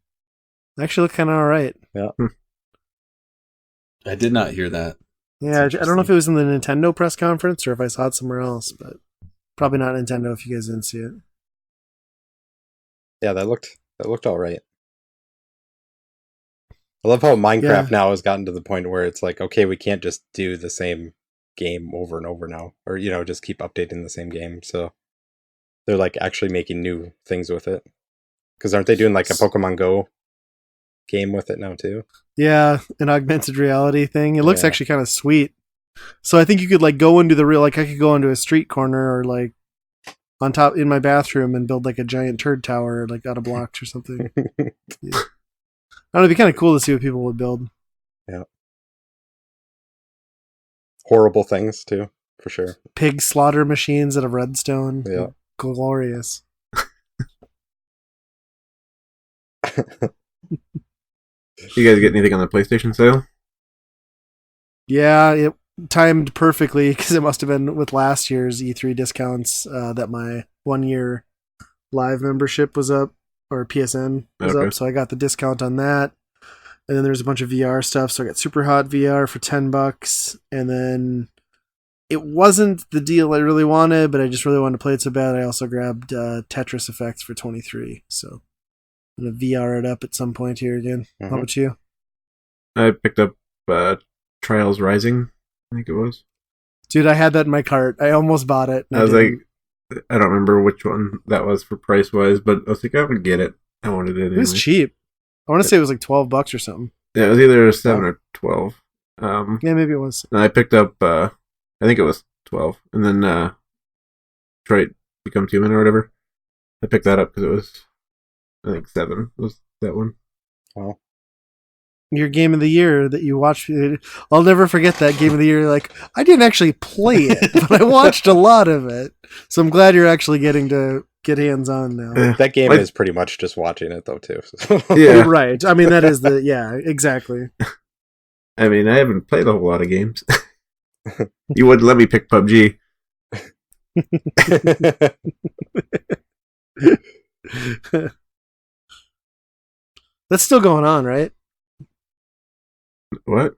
Actually look kind of alright. Yeah. I did not hear that. Yeah, I don't know if it was in the Nintendo press conference or if I saw it somewhere else, but probably not Nintendo if you guys didn't see it. Yeah, that looked all right. I love how Minecraft now has gotten to the point where it's like, okay, we can't just do the same game over and over now, or just keep updating the same game. So they're like actually making new things with it. Because aren't they doing like a Pokemon Go game with it now too? Yeah, an augmented reality thing. It looks actually kind of sweet. So I think you could like go into I could go into a street corner or like on top in my bathroom and build like a giant turd tower like out of blocks or something. Yeah. know, it'd be kind of cool to see what people would build. Horrible things too, for sure. Pig slaughter machines out of redstone. Yeah. Glorious. You guys get anything on the PlayStation sale? Yeah, it timed perfectly because it must have been with last year's E3 discounts that my 1 year live membership was up, or PSN was Okay. up, so I got the discount on that. And then there's a bunch of VR stuff, so I got Super Hot VR for $10, and then it wasn't the deal I really wanted, but I just really wanted to play it so bad. I also grabbed Tetris Effects for $23, so I'm gonna VR it up at some point here again. How Mhm. about you? I picked up Trials Rising, I think it was. Dude, I had that in my cart. I almost bought it. and I was didn't. like, I don't remember which one that was for price wise, but I was like, I would get it. I wanted it anyway. It was cheap. I want to say it was like $12 or something. Yeah, it was either 7 or 12. Yeah, maybe it was. And I picked up, I think it was 12. And then Detroit Become Human or whatever. I picked that up because it was, I think 7 was that one. Wow. Your game of the year that you watched. I'll never forget that game of the year. Like, I didn't actually play it, but I watched a lot of it. So I'm glad you're actually getting to get hands on now. That game Like- is pretty much just watching it though too. Yeah. Right. I mean, that is yeah, exactly. I mean, I haven't played a whole lot of games. You wouldn't let me pick PUBG. That's still going on, right? What?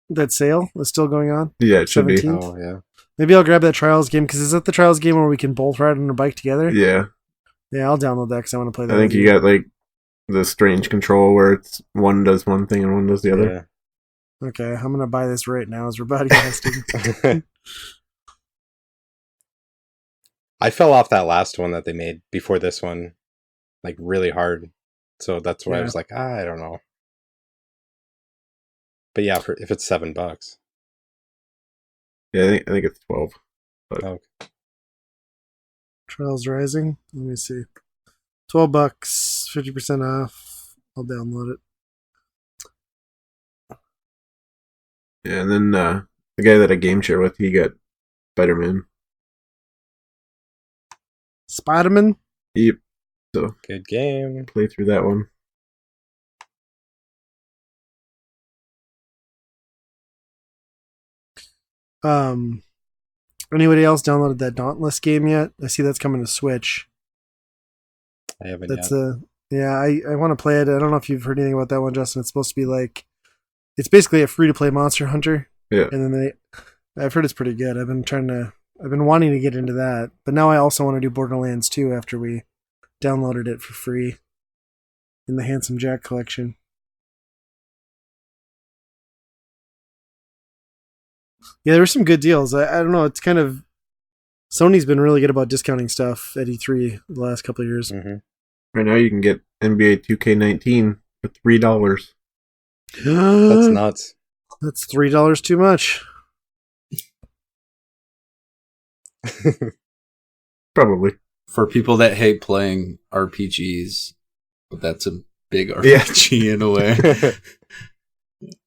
That sale is still going on. Yeah, it should 17th? Oh yeah. Maybe I'll grab that Trials game, because is that the Trials game where we can both ride on a bike together? be. Yeah. Yeah, I'll download that because I want to play that. I think with you got like the strange control where it's one does one thing and one does the other. Okay, I'm going to buy this right now as we're podcasting. Yeah. I fell off that last one that they made before this one, like really hard. So that's why I Yeah. was like, I don't know. But yeah, if it's $7. Yeah, I think it's 12. Oh, Trials Rising. Let me see. $12, 50% off. I'll download it. Yeah, and then the guy that I game share with, he got Spider-Man. Spider-Man? Yep. So good game. play through that one. Anybody else downloaded that Dauntless game yet? I see that's coming to Switch. I haven't That's yet. yeah, I want to play it. I don't know if you've heard anything about that one, Justin. It's supposed to be like, it's basically a free-to-play Monster Hunter. Yeah. And then I've heard it's pretty good. I've been wanting to get into that, but now I also want to do Borderlands 2 after we downloaded it for free in the Handsome Jack collection. Yeah, there were some good deals. I don't know. It's kind of, Sony's been really good about discounting stuff at E3 the last couple of years. Hmm. Right now you can get NBA 2K19 for $3. That's nuts. That's $3 too much. Probably. For people that hate playing RPGs, that's a big RPG in a way.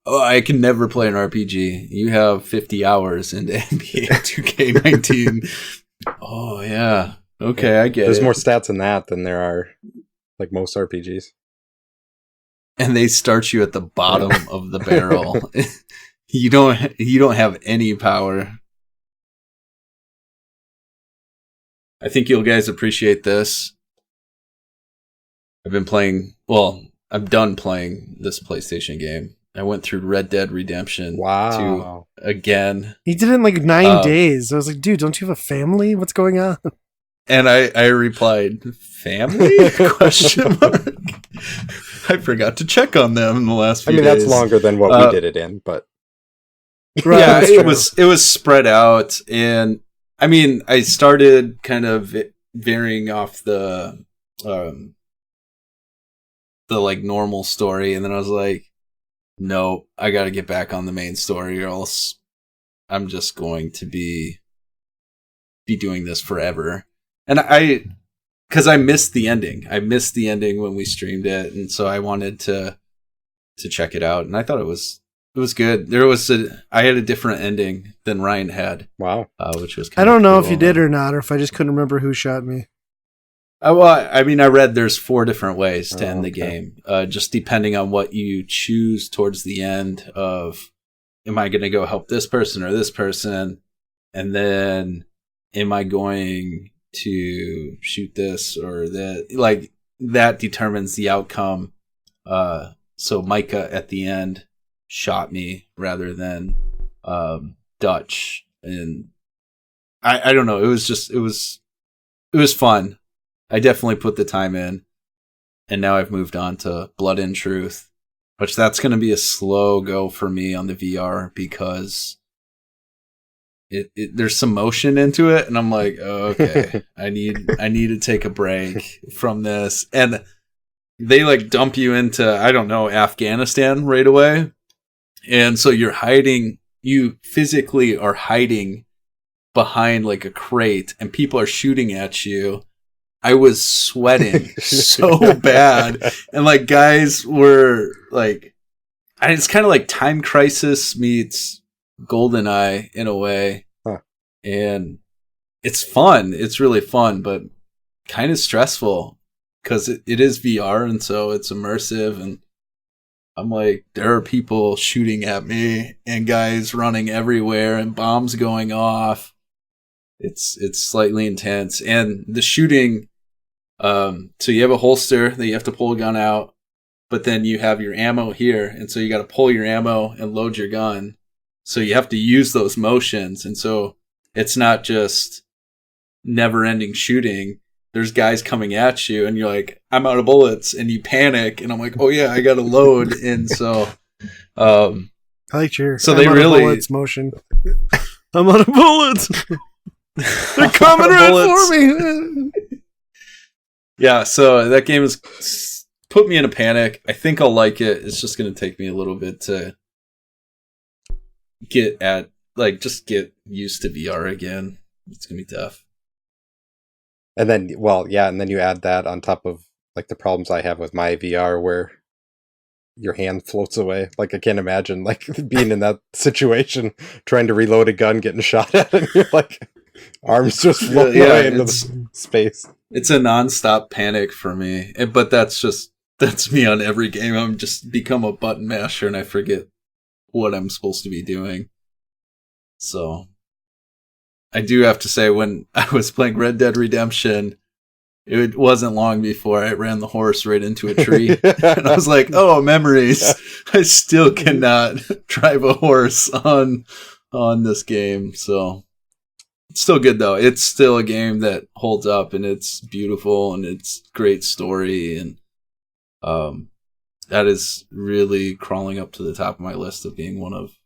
Oh, I can never play an RPG. You have 50 hours into NBA 2K19. Oh, yeah. Okay, I get There's it. more stats in that than there are like most RPGs. And they start you at the bottom of the barrel. You don't have any power. I think you'll guys appreciate this. I'm done playing this PlayStation game. I went through Red Dead Redemption 2 Wow. again. He did it in like 9 days. I was like, dude, don't you have a family? What's going on? And I replied, "Family?" Question mark. I forgot to check on them in the last I few mean, days. that's longer than what we did it in, but Right, Yeah, that's it true. was spread out, and I mean, I started kind of veering off the like normal story, and then I was like, no, I got to get back on the main story, or else I'm just going to be doing this forever. And because I missed the ending. I missed the ending when we streamed it, and so I wanted to to check it out, and I thought it was good. I had a different ending than Ryan had. Wow. Which was I don't know cool. if you did or not, or if I just couldn't remember who shot me. Well, I mean, I read there's 4 different ways to end the okay. game, just depending on what you choose towards the end of, am I going to go help this person or this person? And then am I going to shoot this or that? Like, that determines the outcome. So Micah at the end shot me rather than Dutch. And I don't know. It was fun. I definitely put the time in, and now I've moved on to Blood and Truth, which that's going to be a slow go for me on the VR because there's some motion into it, and I'm like, oh, okay, I need to take a break from this, and they like dump you into, I don't know, Afghanistan right away, and so you physically are hiding behind like a crate, and people are shooting at you. I was sweating so bad. And like guys were like, it's kind of like Time Crisis meets GoldenEye in a way. Huh. And it's fun. It's really fun, but kind of stressful because it is VR. And so it's immersive. And I'm like, there are people shooting at me and guys running everywhere and bombs going off. It's slightly intense. And the shooting, so you have a holster that you have to pull a gun out, but then you have your ammo here, and so you got to pull your ammo and load your gun. So you have to use those motions, and so it's not just never-ending shooting. There's guys coming at you, and you're like, I'm out of bullets, and you panic, and I'm like, oh yeah, I got to load, and so I like your so I'm they out of really bullets motion. I'm out of bullets. They're coming right Bullets. for me. Yeah, so that game has put me in a panic. I think I'll like it. It's just going to take me a little bit to get used to VR again. It's going to be tough. And then, and then you add that on top of like the problems I have with my VR where your hand floats away. Like I can't imagine like being in that situation, trying to reload a gun, getting shot at, and you're like arms just float away into the space. It's a nonstop panic for me, but that's me on every game. I'm just become a button masher and I forget what I'm supposed to be doing. So I do have to say, when I was playing Red Dead Redemption, it wasn't long before I ran the horse right into a tree. And I was like, oh, memories. I still cannot drive a horse on this game. So it's still good, though. It's still a game that holds up, and it's beautiful, and it's great story. And that is really crawling up to the top of my list of being one of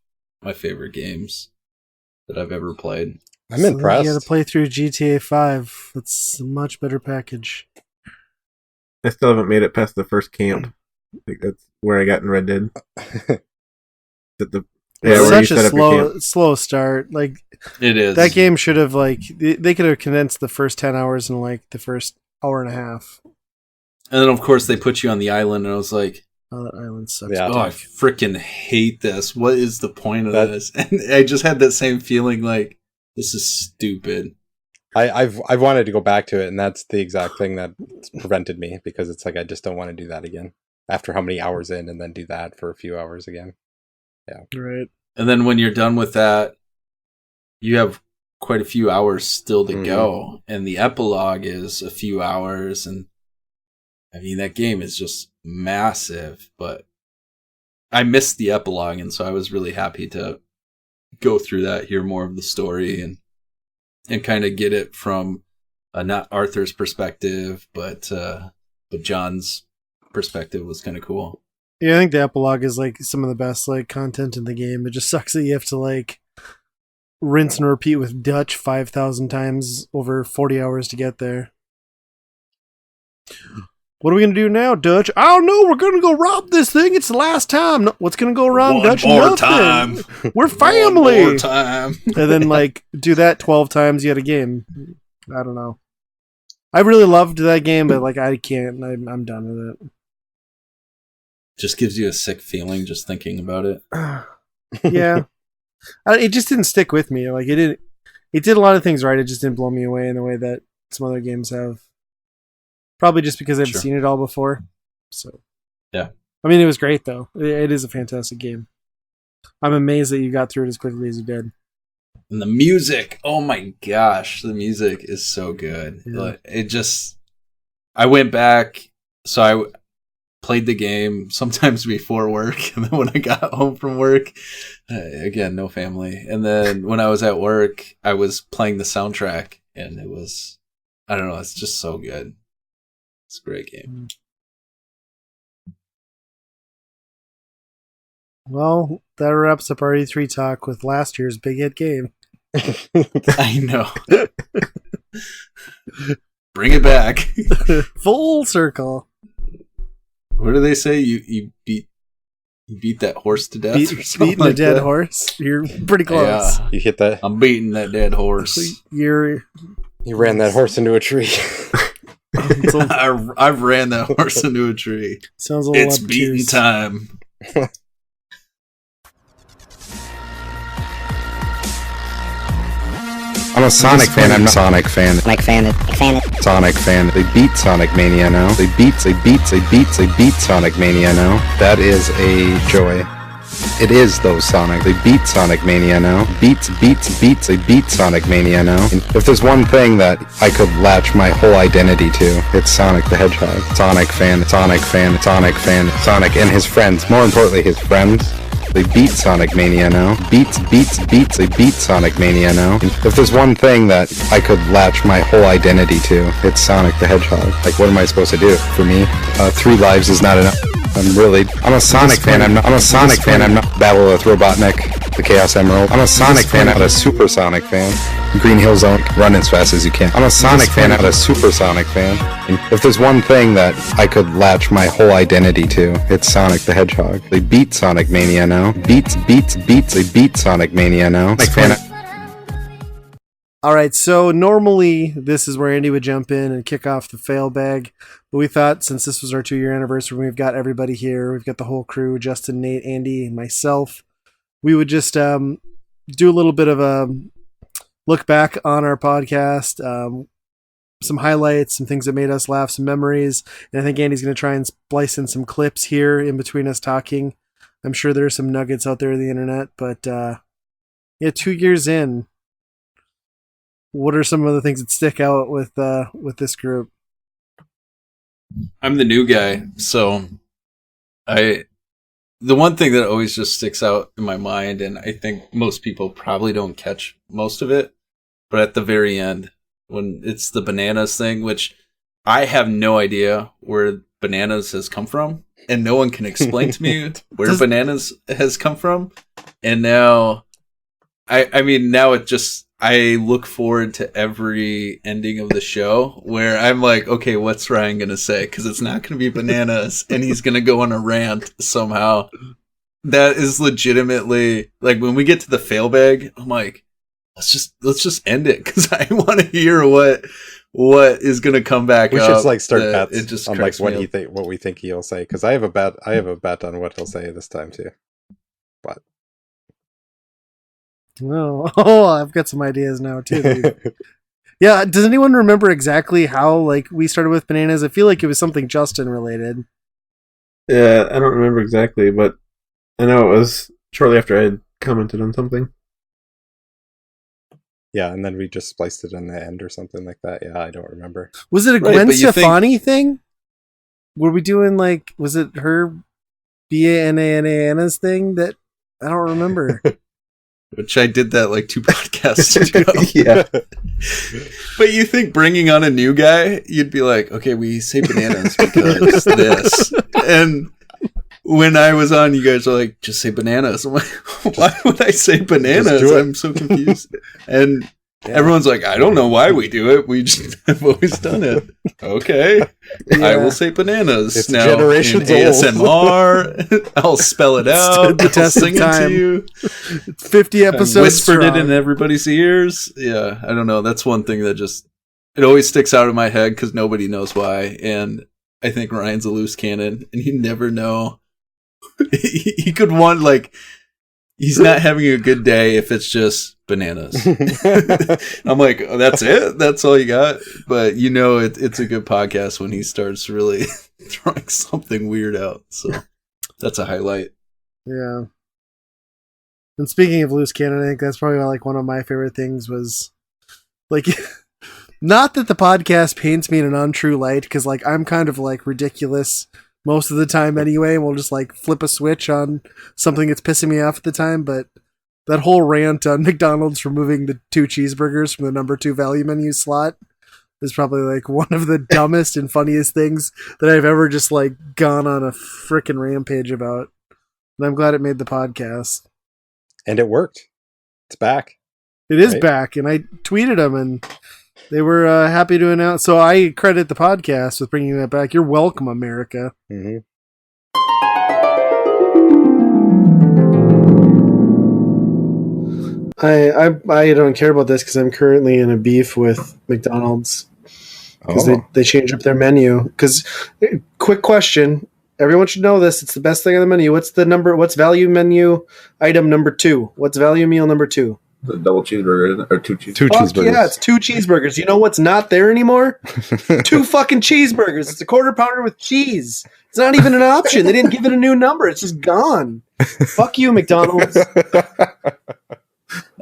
my favorite games that I've ever played. I'm impressed. You got to play through GTA 5. It's a much better package. I still haven't made it past the first camp. I think that's where I got in Red Dead. It's such a slow start. Like it is. That game should have they could have condensed the first 10 hours in like the first hour and a half. And then of course they put you on the island, and I was like, oh, that island sucks. Yeah. I freaking hate this. What is the point of this? And I just had that same feeling like, this is stupid. I've wanted to go back to it, and that's the exact thing that prevented me, because it's like I just don't want to do that again after how many hours in, and then do that for a few hours again. Yeah. Right. And then when you're done with that, you have quite a few hours still to go, and the epilogue is a few hours, and I mean that game is just massive, but I missed the epilogue, and so I was really happy to go through that, hear more of the story, and kind of get it from not Arthur's perspective, but John's perspective was kind of cool. Yeah, I think the epilogue is like some of the best like content in the game. It just sucks that you have to like rinse and repeat with Dutch 5,000 times over 40 hours to get there. What are we going to do now, Dutch? I don't know. We're going to go rob this thing. It's the last time. No, what's going to go wrong, Dutch? Nothing. We're family. One more time. And then like do that 12 times, you had a game. I don't know. I really loved that game, but like I can't. I'm done with it. just gives you a sick feeling just thinking about it. Yeah. It just didn't stick with me. Like, it did a lot of things right. It just didn't blow me away in the way that some other games have. Probably just because I've seen it all before. So, yeah. I mean, it was great, though. It is a fantastic game. I'm amazed that you got through it as quickly as you did. And the music, oh my gosh, the music is so good. Yeah. I went back, so I played the game sometimes before work, and then when I got home from work, again, no family. And then when I was at work, I was playing the soundtrack, and it was, I don't know, it's just so good. It's a great game. Well, that wraps up our E3 talk with last year's big hit game. I know. Bring it back. Full circle. What do they say? You beat that horse to death or something beating like a dead that? horse. You're pretty close. Yeah. You hit that. I'm beating that dead horse. You ran that horse into a tree. I've ran that horse into a tree. Sounds a little It's obtuse. beating time. I'm a Sonic fan. I'm a Sonic fan. Sonic fan. They beat Sonic Mania now. They beat Sonic Mania now. That is a joy. It is though, Sonic. They beat Sonic Mania now. They beat Sonic Mania now. And if there's one thing that I could latch my whole identity to, it's Sonic the Hedgehog. Sonic fan. Sonic and his friends. More importantly, his friends. They beat Sonic Mania now. They beat Sonic Mania now. And if there's one thing that I could latch my whole identity to, it's Sonic the Hedgehog. Like, what am I supposed to do? For me, 3 lives is not enough. I'm a Sonic fan. I'm not Battle with Robotnik, the Chaos Emerald. I'm a Sonic fan, not a Super Sonic fan. Green Hill Zone, run as fast as you can. I'm a Sonic fan, not a Super Sonic fan. And if there's one thing that I could latch my whole identity to, it's Sonic the Hedgehog. They beat Sonic Mania now. They beat Sonic Mania now. Like fan. All right, so normally this is where Andy would jump in and kick off the fail bag, but we thought since this was our 2-year anniversary, we've got everybody here, we've got the whole crew, Justin, Nate, Andy, and myself, we would just do a little bit of a look back on our podcast, some highlights, some things that made us laugh, some memories, and I think Andy's going to try and splice in some clips here in between us talking. I'm sure there are some nuggets out there on the internet, but yeah, 2 years in, what are some of the things that stick out with this group? I'm the new guy, so the one thing that always just sticks out in my mind, and I think most people probably don't catch most of it, but at the very end, when it's the bananas thing, which I have no idea where bananas has come from, and no one can explain to me where bananas has come from, and now, I mean, now it just, I look forward to every ending of the show where I'm like, okay, what's Ryan going to say? Because it's not going to be bananas, and he's going to go on a rant somehow. That is legitimately, like, when we get to the fail bag, I'm like, let's just end it, because I want to hear what is going to come back We up. should just, like, start bets It just on, like, cracks me up. what we think he'll say, because I have a bet on what he'll say this time too. But Oh, I've got some ideas now too. Yeah, does anyone remember exactly how we started with bananas? I feel like it was something Justin related. Yeah, I don't remember exactly, but I know it was shortly after I had commented on something. yeah, and then we just spliced it in the end or something like that. Yeah, I don't remember. Was it a Right, Gwen but you Stefani thing? Were we doing was it her Bananas thing that I don't remember? Which I did that like 2 podcasts ago. Yeah. But you think bringing on a new guy, you'd be like, okay, we say bananas because this. And when I was on, you guys were like, just say bananas. I'm like, why would I say bananas? do it. I'm so confused. And everyone's like, I don't know why we do it. We just have always done it. Okay. I will say bananas. It's now generations in old. ASMR. I'll spell it out. the I'll test of sing it time. to you. It's 50 episodes. Whispered it strong. in everybody's ears. Yeah, I don't know. That's one thing that just, it always sticks out in my head because nobody knows why. And I think Ryan's a loose cannon, and you never know he could want like he's not having a good day if it's just bananas. I'm like, oh, that's it? That's all you got? But it's a good podcast when he starts really throwing something weird out. So that's a highlight. Yeah. And speaking of loose cannon, I think that's probably like one of my favorite things was like, not that the podcast paints me in an untrue light, because like I'm kind of like ridiculous most of the time anyway, and we'll just like flip a switch on something that's pissing me off at the time. But that whole rant on McDonald's removing the 2 cheeseburgers from the number 2 value menu slot is probably like one of the dumbest and funniest things that I've ever just like gone on a frickin' rampage about. And I'm glad it made the podcast. And it worked. It's back. It is back, and I tweeted them, and they were happy to announce. So I credit the podcast with bringing that back. You're welcome, America. Mm-hmm. I don't care about this because I'm currently in a beef with McDonald's because they changed up their menu. Because quick question, everyone should know this. It's the best thing on the menu. What's value menu item number 2? What's value meal number 2? The double cheeseburger or 2 cheeseburgers. 2 cheeseburgers. Yeah, it's 2 cheeseburgers. You know what's not there anymore? 2 fucking cheeseburgers. It's a quarter pounder with cheese. It's not even an option. They didn't give it a new number. It's just gone. Fuck you, McDonald's. I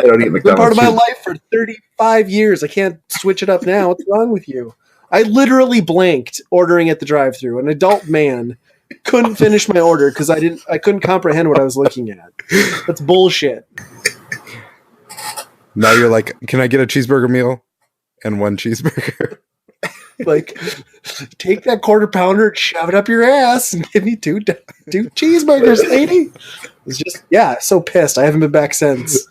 don't eat It's been McDonald's. part of my life for 35 years. I can't switch it up now. What's wrong with you? I literally blanked ordering at the drive-thru. An adult man couldn't finish my order because I couldn't comprehend what I was looking at. That's bullshit. Now you're like, can I get a cheeseburger meal and 1 cheeseburger? Like, take that quarter pounder, shove it up your ass, and give me 2 cheeseburgers, lady. It's just, so pissed. I haven't been back since.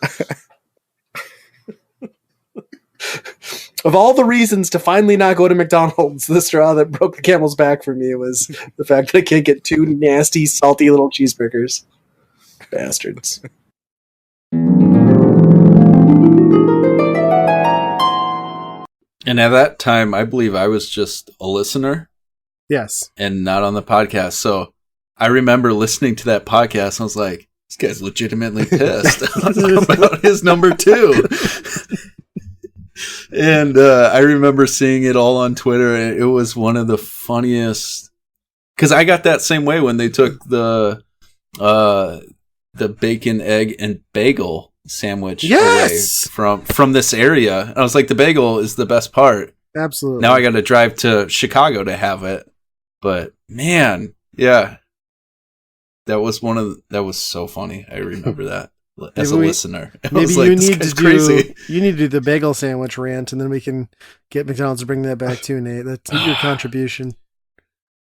Of all the reasons to finally not go to McDonald's, the straw that broke the camel's back for me was the fact that I can't get 2 nasty, salty little cheeseburgers. Bastards. And at that time, I believe I was just a listener Yes. and not on the podcast. So I remember listening to that podcast. And I was like, this guy's legitimately pissed about his number 2. And I remember seeing it all on Twitter. And it was one of the funniest. Because I got that same way when they took the bacon, egg, and bagel sandwich away from this area. And I was like, the bagel is the best part. Absolutely. Now I got to drive to Chicago to have it. But man, yeah, that was so funny. I remember that as a listener. Maybe you need to do the bagel sandwich rant, and then we can get McDonald's to bring that back too, Nate. That's your contribution.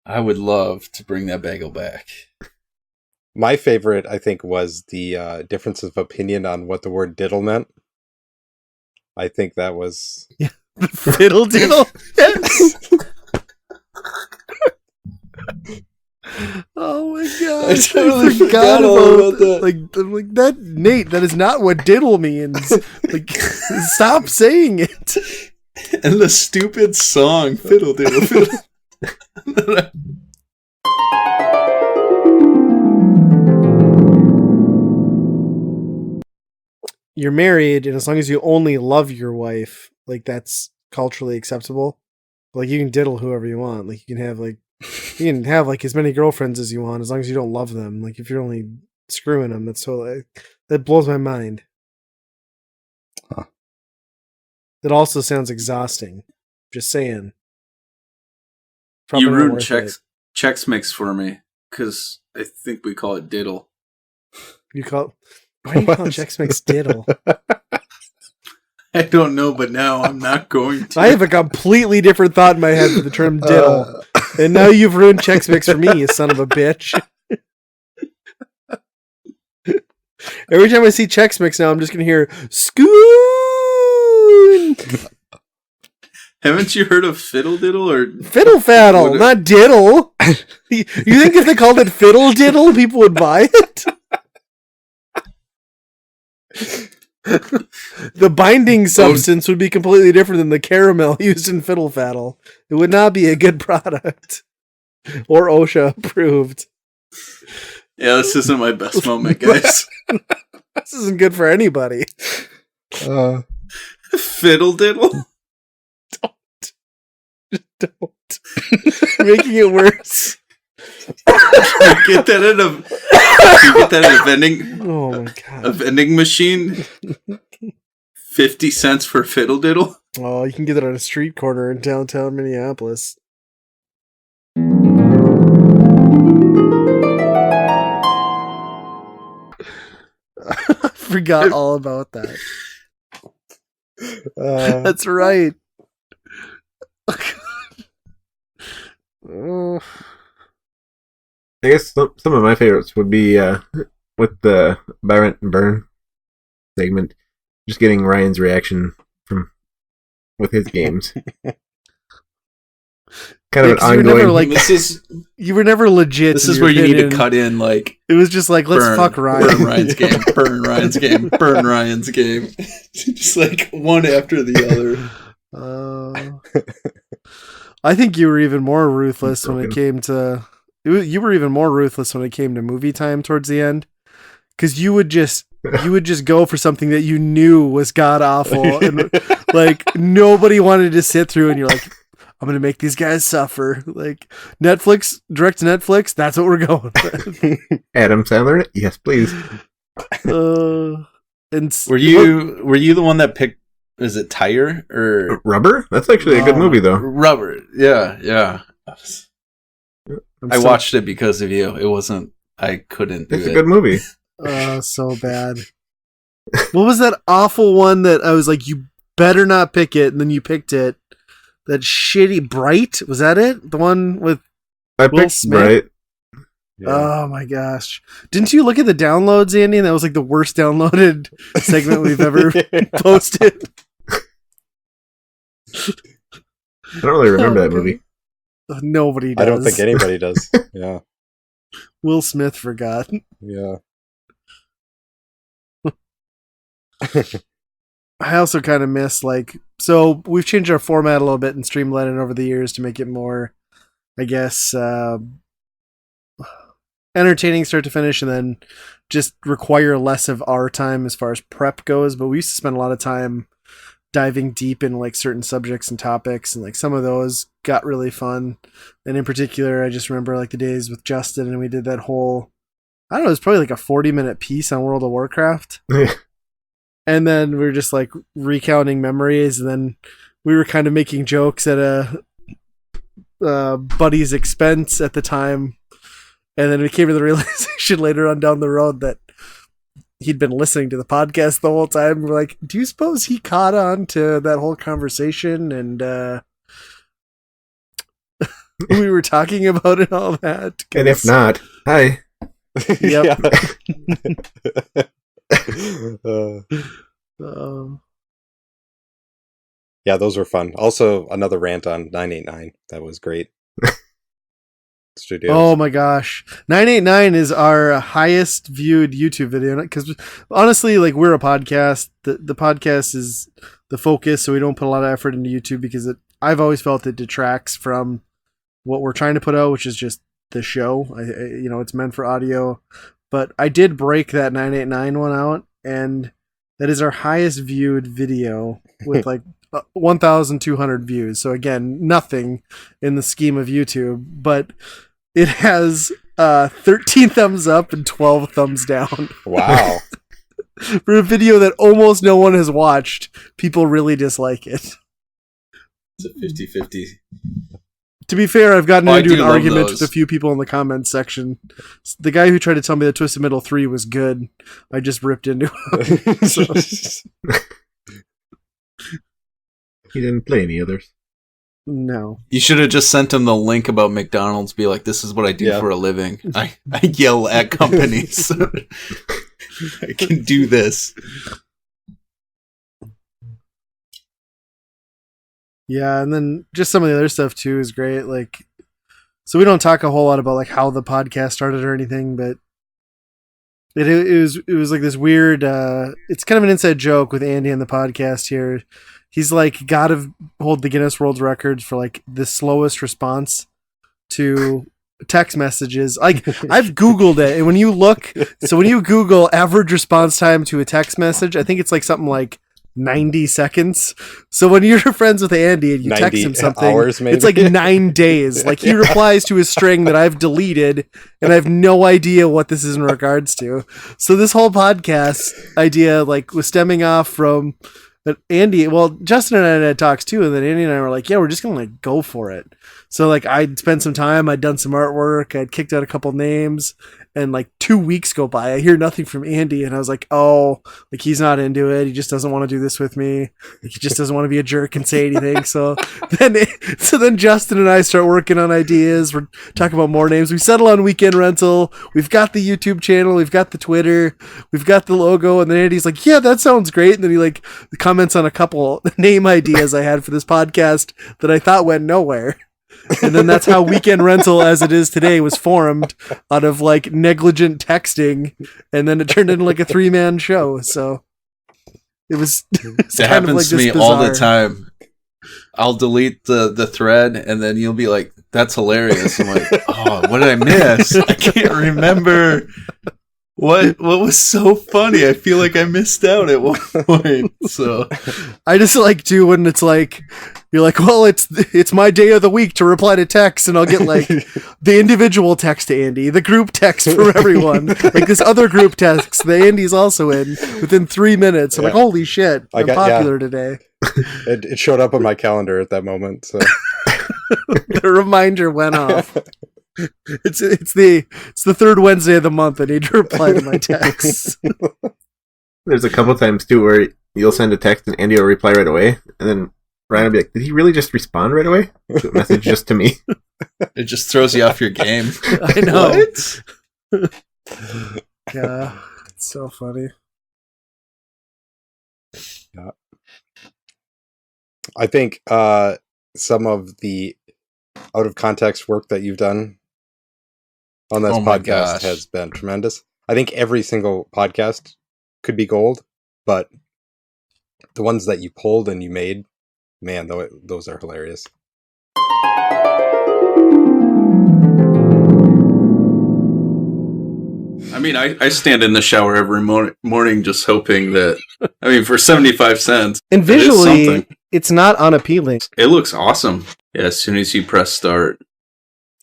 I would love to bring that bagel back. My favorite, I think, was the difference of opinion on what the word diddle meant. I think that was... Yeah. Fiddle diddle? Yes. Oh my god. I totally forgot about that. Like that, Nate, that is not what diddle means. Like, stop saying it. And the stupid song, fiddle diddle fiddle. You're married, and as long as you only love your wife, like that's culturally acceptable. Like you can diddle whoever you want. Like you can have like as many girlfriends as you want, as long as you don't love them. Like if you're only screwing them, that blows my mind. Huh. That also sounds exhausting. Just saying. Probably You not ruined worth Chex Mix for me, because I think we call it diddle. Why do you call Chex Mix diddle? I don't know, but now I'm not going to. I have a completely different thought in my head for the term diddle. And now you've ruined Chex Mix for me, you son of a bitch. Every time I see Chex Mix now, I'm just going to hear Scoon. Haven't you heard of Fiddle Diddle or Fiddle Faddle, not Diddle. You think if they called it Fiddle Diddle, people would buy it? The binding substance would be completely different than the caramel used in Fiddle Faddle. It would not be a good product. Or OSHA approved. Yeah, this isn't my best moment, guys. This isn't good for anybody. Fiddle diddle. Don't. Making it worse. You get that at a vending Oh my god. a vending machine. 50 cents for fiddle diddle. Oh, you can get it on a street corner in downtown Minneapolis. I forgot all about that. That's right. Oh. I guess some of my favorites would be with the Buy Rent and Burn segment, just getting Ryan's reaction with his games. Kind of an 'cause you were ongoing. never, like, This is you were never legit. this in is your where you need to opinion. cut in like It was just like, let's fuck Ryan. Burn Ryan's game. Burn Ryan's game. Burn Ryan's game. Just like one after the other. I think you were even more ruthless when it came to. You were even more ruthless when it came to movie time towards the end, because you would just go for something that you knew was god awful, and like nobody wanted to sit through, and you're like, I'm gonna make these guys suffer. Like Netflix, direct to Netflix. That's what we're going with. Adam Sandler? Yes, please. And Were you the one that picked? Is it Tire or Rubber? That's actually a good movie, though. Rubber? Yeah. I watched it because of you. It wasn't. I couldn't do It's it. a good movie. So bad. What was that awful one that I was like, you better not pick it, and then you picked it? That shitty Bright? Was that it? The one with I Will picked Smith? Bright. Oh my gosh. Didn't you look at the downloads, Andy? And that was like the worst downloaded segment we've ever posted. I don't really remember that movie. Nobody does. I don't think anybody does. Yeah. Will Smith forgot. Yeah. I also kind of miss, like, so we've changed our format a little bit and streamlined it over the years to make it more, I guess, entertaining start to finish, and then just require less of our time as far as prep goes. But we used to spend a lot of time diving deep in like certain subjects and topics, and like some of those got really fun. And in particular, I just remember like the days with Justin, and we did that whole, I don't know, it was probably like a 40-minute piece on World of Warcraft. And then we were just like recounting memories, and then we were kind of making jokes at a buddy's expense at the time. And then we came to the realization later on down the road that he'd been listening to the podcast the whole time. We're like, do you suppose he caught on to that whole conversation? And we were talking about it, all that. And if not, hi. Yep. Yeah, those were fun. Also, another rant on 989. That was great. Studios. Oh my gosh. 989 is our highest viewed YouTube video, because honestly, like, we're a podcast. The podcast is the focus, so we don't put a lot of effort into YouTube because I've always felt it detracts from what we're trying to put out, which is just the show. It's meant for audio. But I did break that 989 one out, and that is our highest viewed video with like 1,200 views. So again, nothing in the scheme of YouTube, but it has 13 thumbs up and 12 thumbs down. Wow. For a video that almost no one has watched, people really dislike it. It's a 50-50. To be fair, I've gotten Oh, I into do an love argument those. with a few people in the comments section. The guy who tried to tell me that Twisted Metal 3 was good, I just ripped into him. So, He didn't play any others. no. You should have just sent him the link about McDonald's. Be like, this is what I do Yeah. for a living. I yell at companies. I can do this. Yeah, and then just some of the other stuff too is great. Like, so we don't talk a whole lot about like how the podcast started or anything, but it was like this weird. It's kind of an inside joke with Andy on the podcast here. He's like got to hold the Guinness World Records for like the slowest response to text messages. Like I've Googled it, and when you Google average response time to a text message, I think it's like something like 90 seconds. So when you're friends with Andy and you text him something, hours, maybe? it's like 9 days. Like he replies to a string that I've deleted, and I have no idea what this is in regards to. So this whole podcast idea like was stemming off from Andy. Well, Justin and I had talks too, and then Andy and I were like, "Yeah, we're just gonna like go for it." So like I'd spent some time, I'd done some artwork, I'd kicked out a couple names, and like 2 weeks go by, I hear nothing from Andy, and I was like, "Oh, like he's not into it. He just doesn't want to do this with me. Like, he just doesn't want to be a jerk and say anything." So then Justin and I start working on ideas. We're talking about more names. We settle on Weekend Rental. We've got the YouTube channel. We've got the Twitter. We've got the logo. And then Andy's like, "Yeah, that sounds great." And then he like comments on a couple name ideas I had for this podcast that I thought went nowhere. And then that's how Weekend Rental as it is today was formed out of like negligent texting, and then it turned into like a 3-man show. So it was it happens to me all the time. I'll delete the thread, and then you'll be like, "That's hilarious." I'm like, "Oh, what did I miss? I can't remember what was so funny. I feel like I missed out at one point." So I just like to when it's like you're like, "Well, it's my day of the week to reply to texts," and I'll get like the individual text to Andy, the group text for everyone, like this other group text that Andy's also in within 3 minutes. I'm like, "Holy shit, I'm popular today." It showed up on my calendar at that moment. So the reminder went off. It's the third Wednesday of the month. I need to reply to my texts. There's a couple times too where you'll send a text and Andy will reply right away, and then Ryan will be like, "Did he really just respond right away?" So message just to me. it just throws you off your game. I know. What? Yeah, it's so funny. Yeah. I think some of the out of context work that you've done on this podcast has been tremendous. I think every single podcast could be gold, but the ones that you pulled and you made, man, those are hilarious. I mean, I stand in the shower every morning just hoping that, I mean, for 75 cents. And visually, it's not unappealing. It looks awesome. Yeah, as soon as you press start,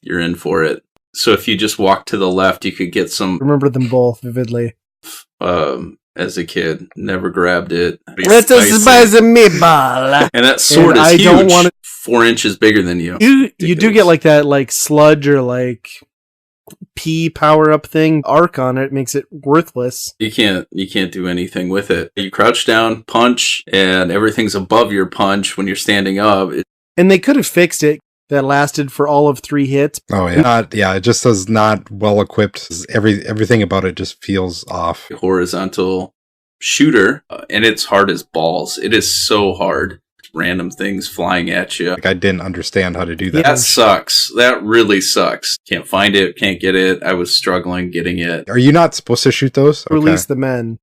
you're in for it. So if you just walk to the left, you could get some... Remember them both vividly. As a kid, never grabbed it. Let's spice a meatball. And that sword is huge. 4 inches bigger than you. You do get like that like sludge or like pea power up thing arc on it. Makes it worthless. You can't do anything with it. You crouch down, punch, and everything's above your punch when you're standing up. And they could have fixed it. That lasted for all of 3 hits. Oh yeah, it just is not well equipped. Everything about it just feels off. Horizontal shooter, and it's hard as balls. It is so hard. Random things flying at you. Like I didn't understand how to do that. That sucks. That really sucks. Can't find it. Can't get it. I was struggling getting it. Are you not supposed to shoot those? Release the men.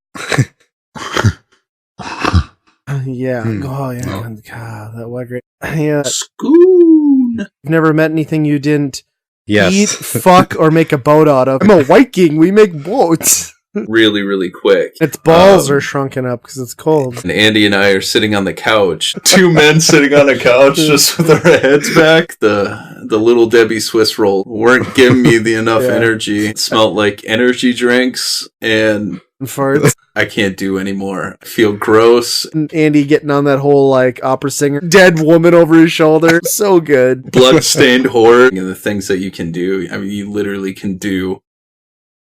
Yeah. Hmm. Oh yeah. No. God, that was great. Yeah. Scoon. I've never met anything you didn't Yes. eat, fuck, or make a boat out of. I'm a Viking. We make boats. Really, really quick. Its balls are shrunken up because it's cold. And Andy and I are sitting on the couch. 2 men sitting on a couch just with our heads back. The little Debbie Swiss roll weren't giving me the enough energy. It smelled like energy drinks, and Farts. I can't do anymore. I feel gross. And Andy getting on that whole like opera singer, dead woman over his shoulder. So good. Blood-stained horror. And the things that you can do. I mean, you literally can do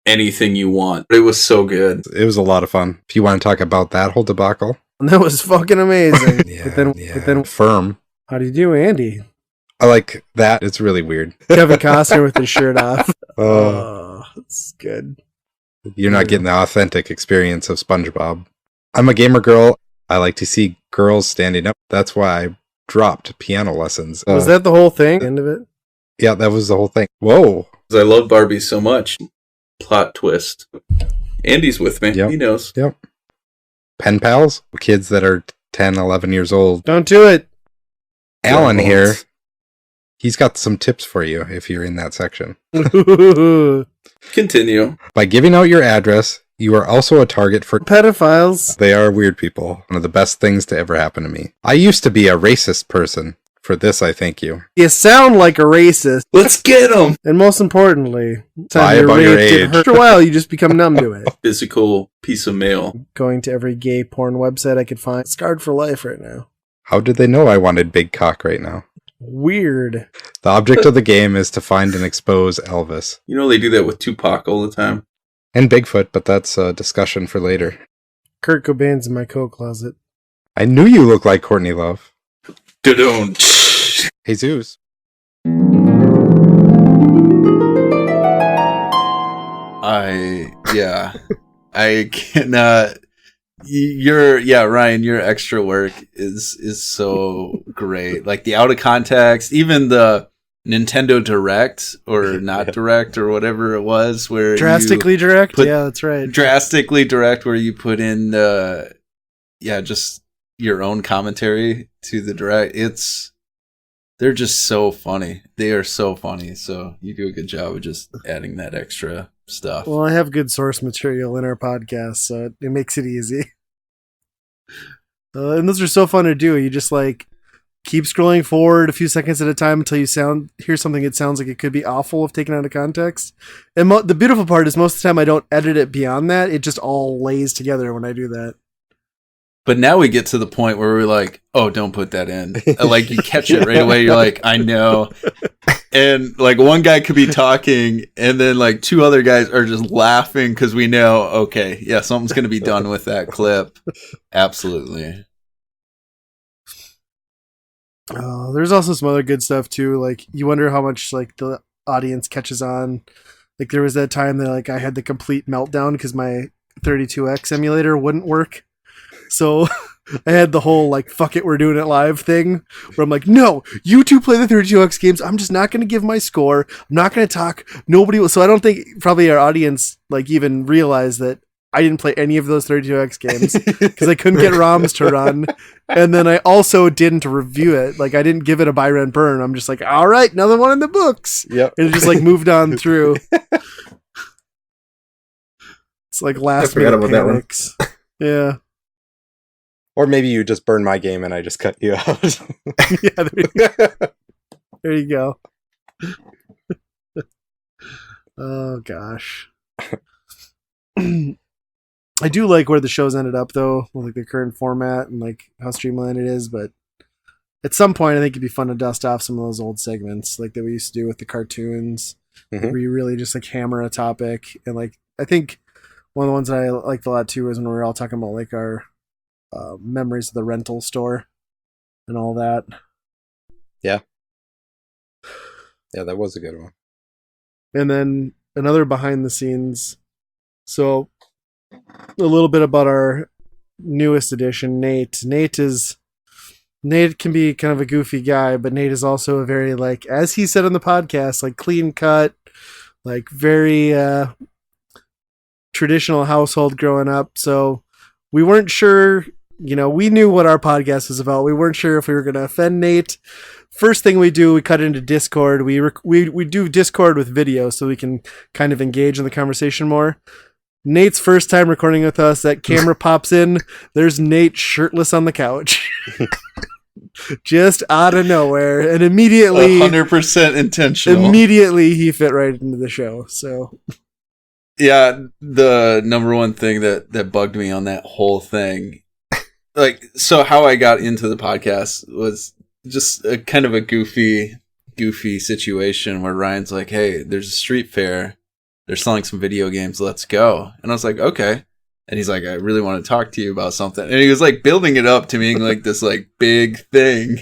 anything you want. It was so good. It was a lot of fun. If you want to talk about that whole debacle. And that was fucking amazing. But then Firm. how do you do, Andy? I like that. It's really weird. Kevin Costner with his shirt off. Oh, Oh, it's good. you're not getting the authentic experience of SpongeBob. I'm a gamer girl. I like to see girls standing up. That's why I dropped piano lessons. Was that the whole thing? End of it? Yeah, that was the whole thing. Whoa. I love Barbie so much. Plot twist. Andy's with me. Yep. He knows. Yep. Pen pals? Kids that are 10, 11 years old. Don't do it. Alan here He's got some tips for you if you're in that section. Continue. By giving out your address, you are also a target for Pedophiles. They are weird people. One of the best things to ever happen to me. I used to be a racist person. For this, I thank you. You sound like a racist. Let's get him. And most importantly, Lie about your age. After a while, you just become numb to it. Physical piece of mail. Going to every gay porn website I could find. Scarred for life right now. How did they know I wanted big cock right now? Weird. The object of the game is to find and expose Elvis. You know they do that with Tupac all the time. And Bigfoot, but that's a discussion for later. Kurt Cobain's in my coat closet. I knew you looked like Courtney Love. Da-dum. Jesus. I cannot. Ryan, your extra work is so great. Like the out of context, even the Nintendo Direct or not Direct or whatever it was, where Drastically Direct. Yeah, that's right. Drastically Direct, where you put in, just your own commentary to the Direct. They're just so funny. They are so funny. So you do a good job of just adding that extra stuff. Well, I have good source material in our podcast, so it makes it easy. And those are so fun to do. You just like keep scrolling forward a few seconds at a time until you hear something that sounds like it could be awful if taken out of context. And the beautiful part is most of the time I don't edit it beyond that. It just all lays together when I do that. But now we get to the point where we're like, oh, don't put that in. Like you catch it right away. You're like, I know. And like one guy could be talking and then like two other guys are just laughing because we know, okay, yeah, something's going to be done with that clip. Absolutely. There's also some other good stuff too. Like you wonder how much like the audience catches on. Like there was that time that like I had the complete meltdown because my 32X emulator wouldn't work. So I had the whole like fuck it, we're doing it live thing where I'm like, no, you two play the 32X games. I'm just not going to give my score. I'm not going to talk. Nobody will. So I don't think probably our audience like even realized that I didn't play any of those 32X games because I couldn't get ROMs to run. And then I also didn't review it. Like I didn't give it a buy, rent, burn. I'm just like, all right, another one in the books. Yep. And it just like moved on through. It's like last minute panics. Yeah. Or maybe you just burn my game and I just cut you out. Yeah, there you go. Oh gosh. I do like where the show's ended up though, with like the current format and like how streamlined it is, but at some point I think it'd be fun to dust off some of those old segments like that we used to do with the cartoons, where you really just like hammer a topic. And like I think one of the ones that I liked a lot too was when we were all talking about like our memories of the rental store and all that. Yeah, that was a good one. And then another behind the scenes. So a little bit about our newest edition, Nate. Nate can be kind of a goofy guy, but Nate is also a very, like, as he said on the podcast, like clean cut, like very traditional household growing up. So we weren't sure, we knew what our podcast was about. We weren't sure if we were going to offend Nate. First thing we do, we cut into Discord. We do Discord with video so we can kind of engage in the conversation more. Nate's first time recording with us, that camera pops in. There's Nate shirtless on the couch. Just out of nowhere. And immediately... 100% intentional. Immediately he fit right into the show. So... Yeah, the number one thing that bugged me on that whole thing, like, so how I got into the podcast was just a kind of a goofy situation where Ryan's like, hey, there's a street fair. They're selling some video games. Let's go. And I was like, okay. And he's like, I really want to talk to you about something. And he was like building it up to being like this like big thing.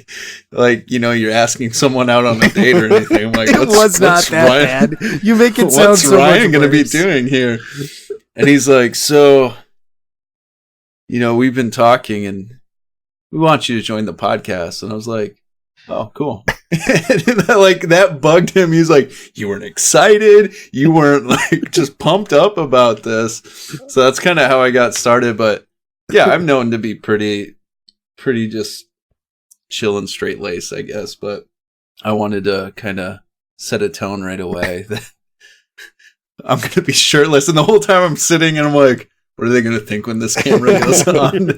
Like, you're asking someone out on a date or anything. I'm like, it was not that Ryan, bad. You make it sound so much worse. What's Ryan going to be doing here? And he's like, so, we've been talking and we want you to join the podcast. And I was like, oh, cool. And like that bugged him. He was like, you weren't excited. You weren't like just pumped up about this. So that's kind of how I got started. But yeah, I'm known to be pretty just chill and straight laced, I guess. But I wanted to kind of set a tone right away that I'm going to be shirtless. And the whole time I'm sitting and I'm like, what are they going to think when this camera goes on?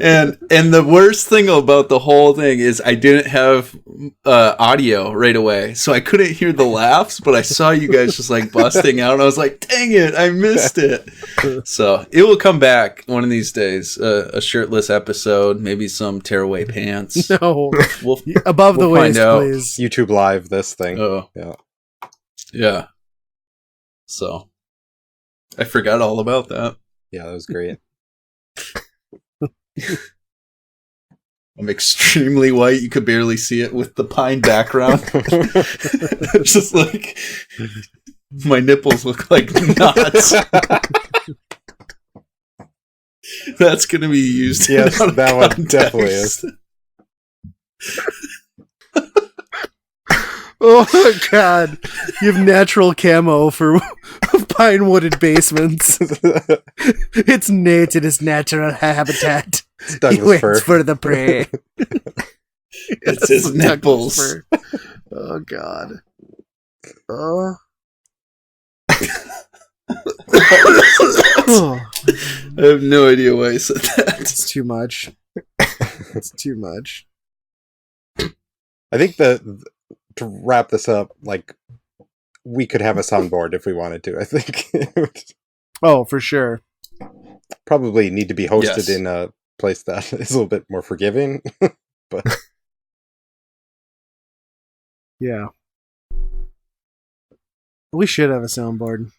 And the worst thing about the whole thing is I didn't have audio right away. So I couldn't hear the laughs, but I saw you guys just like busting out. And I was like, dang it, I missed it. So it will come back one of these days. A shirtless episode, maybe some tearaway pants. No. We'll Above the find waist, out. please. YouTube Live this thing. Oh. Yeah. Yeah. So I forgot all about that. Yeah, that was great. I'm extremely white. You could barely see it with the pine background. It's just like my nipples look like knots. That's going to be used. Yes, out of that one context. definitely is. Oh God! You have natural camo for pine wooded basements. It's Nate in his natural habitat. It's He Douglas waits fur. for the prey. It's his Douglas nipples. fur. Oh God. Oh. I have no idea why I said that. It's too much. It's too much. I think to wrap this up, like, we could have a soundboard if we wanted to. I think it would Oh, for sure. probably need to be hosted Yes. in a place that is a little bit more forgiving. But Yeah. We should have a soundboard.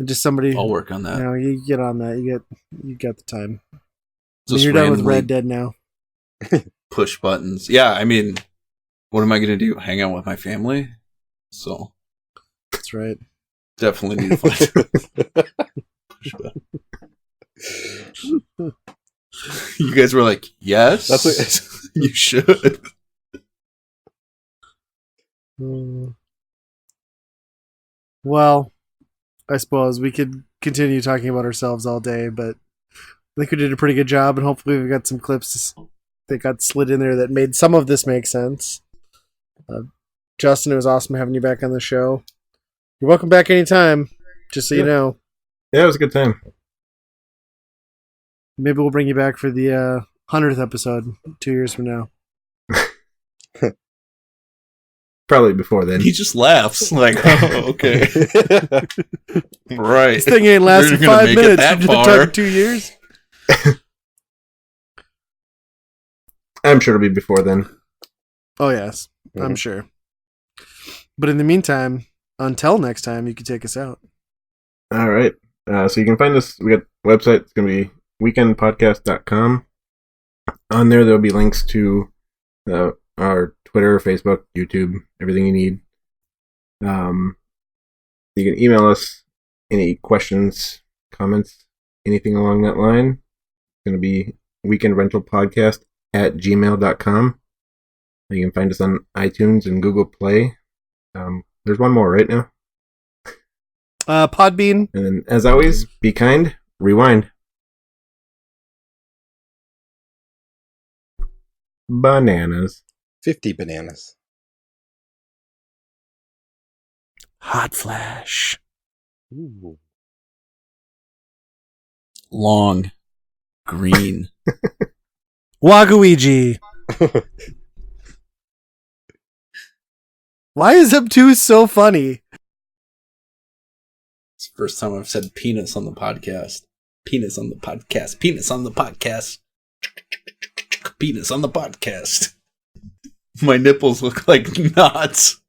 Just somebody. I'll work on that. No, you get on that. You got the time. Just You're done with randomly Red Dead now. push buttons. Yeah, I mean, what am I going to do? Hang out with my family? So That's right. definitely need to find a push button. You guys were like, yes, That's what- you should. Well, I suppose we could continue talking about ourselves all day, but I think we did a pretty good job, and hopefully we got some clips that got slid in there that made some of this make sense. Justin, it was awesome having you back on the show. You're welcome back anytime, just so you know. Yeah, it was a good time. Maybe we'll bring you back for the 100th episode 2 years from now. Probably before then. He just laughs like, oh, okay, right. This thing ain't lasted You're gonna 5 make it minutes. that You're far. talking 2 years? I'm sure it'll be before then. Oh, yes. I'm sure. But in the meantime, until next time, you can take us out. All right. So you can find us. We got a website. It's going to be weekendpodcast.com. On there, there'll be links to our Twitter, Facebook, YouTube, everything you need. You can email us any questions, comments, anything along that line. It's going to be weekendrentalpodcast@gmail.com. You can find us on iTunes and Google Play. There's one more right now. Podbean. And then, as always, be kind, rewind. Bananas. 50 bananas. Hot Flash. Ooh. Long, green. Waguigi. Why is Up2 so funny? It's the first time I've said penis on the podcast. Penis on the podcast. Penis on the podcast. Penis on the podcast. My nipples look like knots.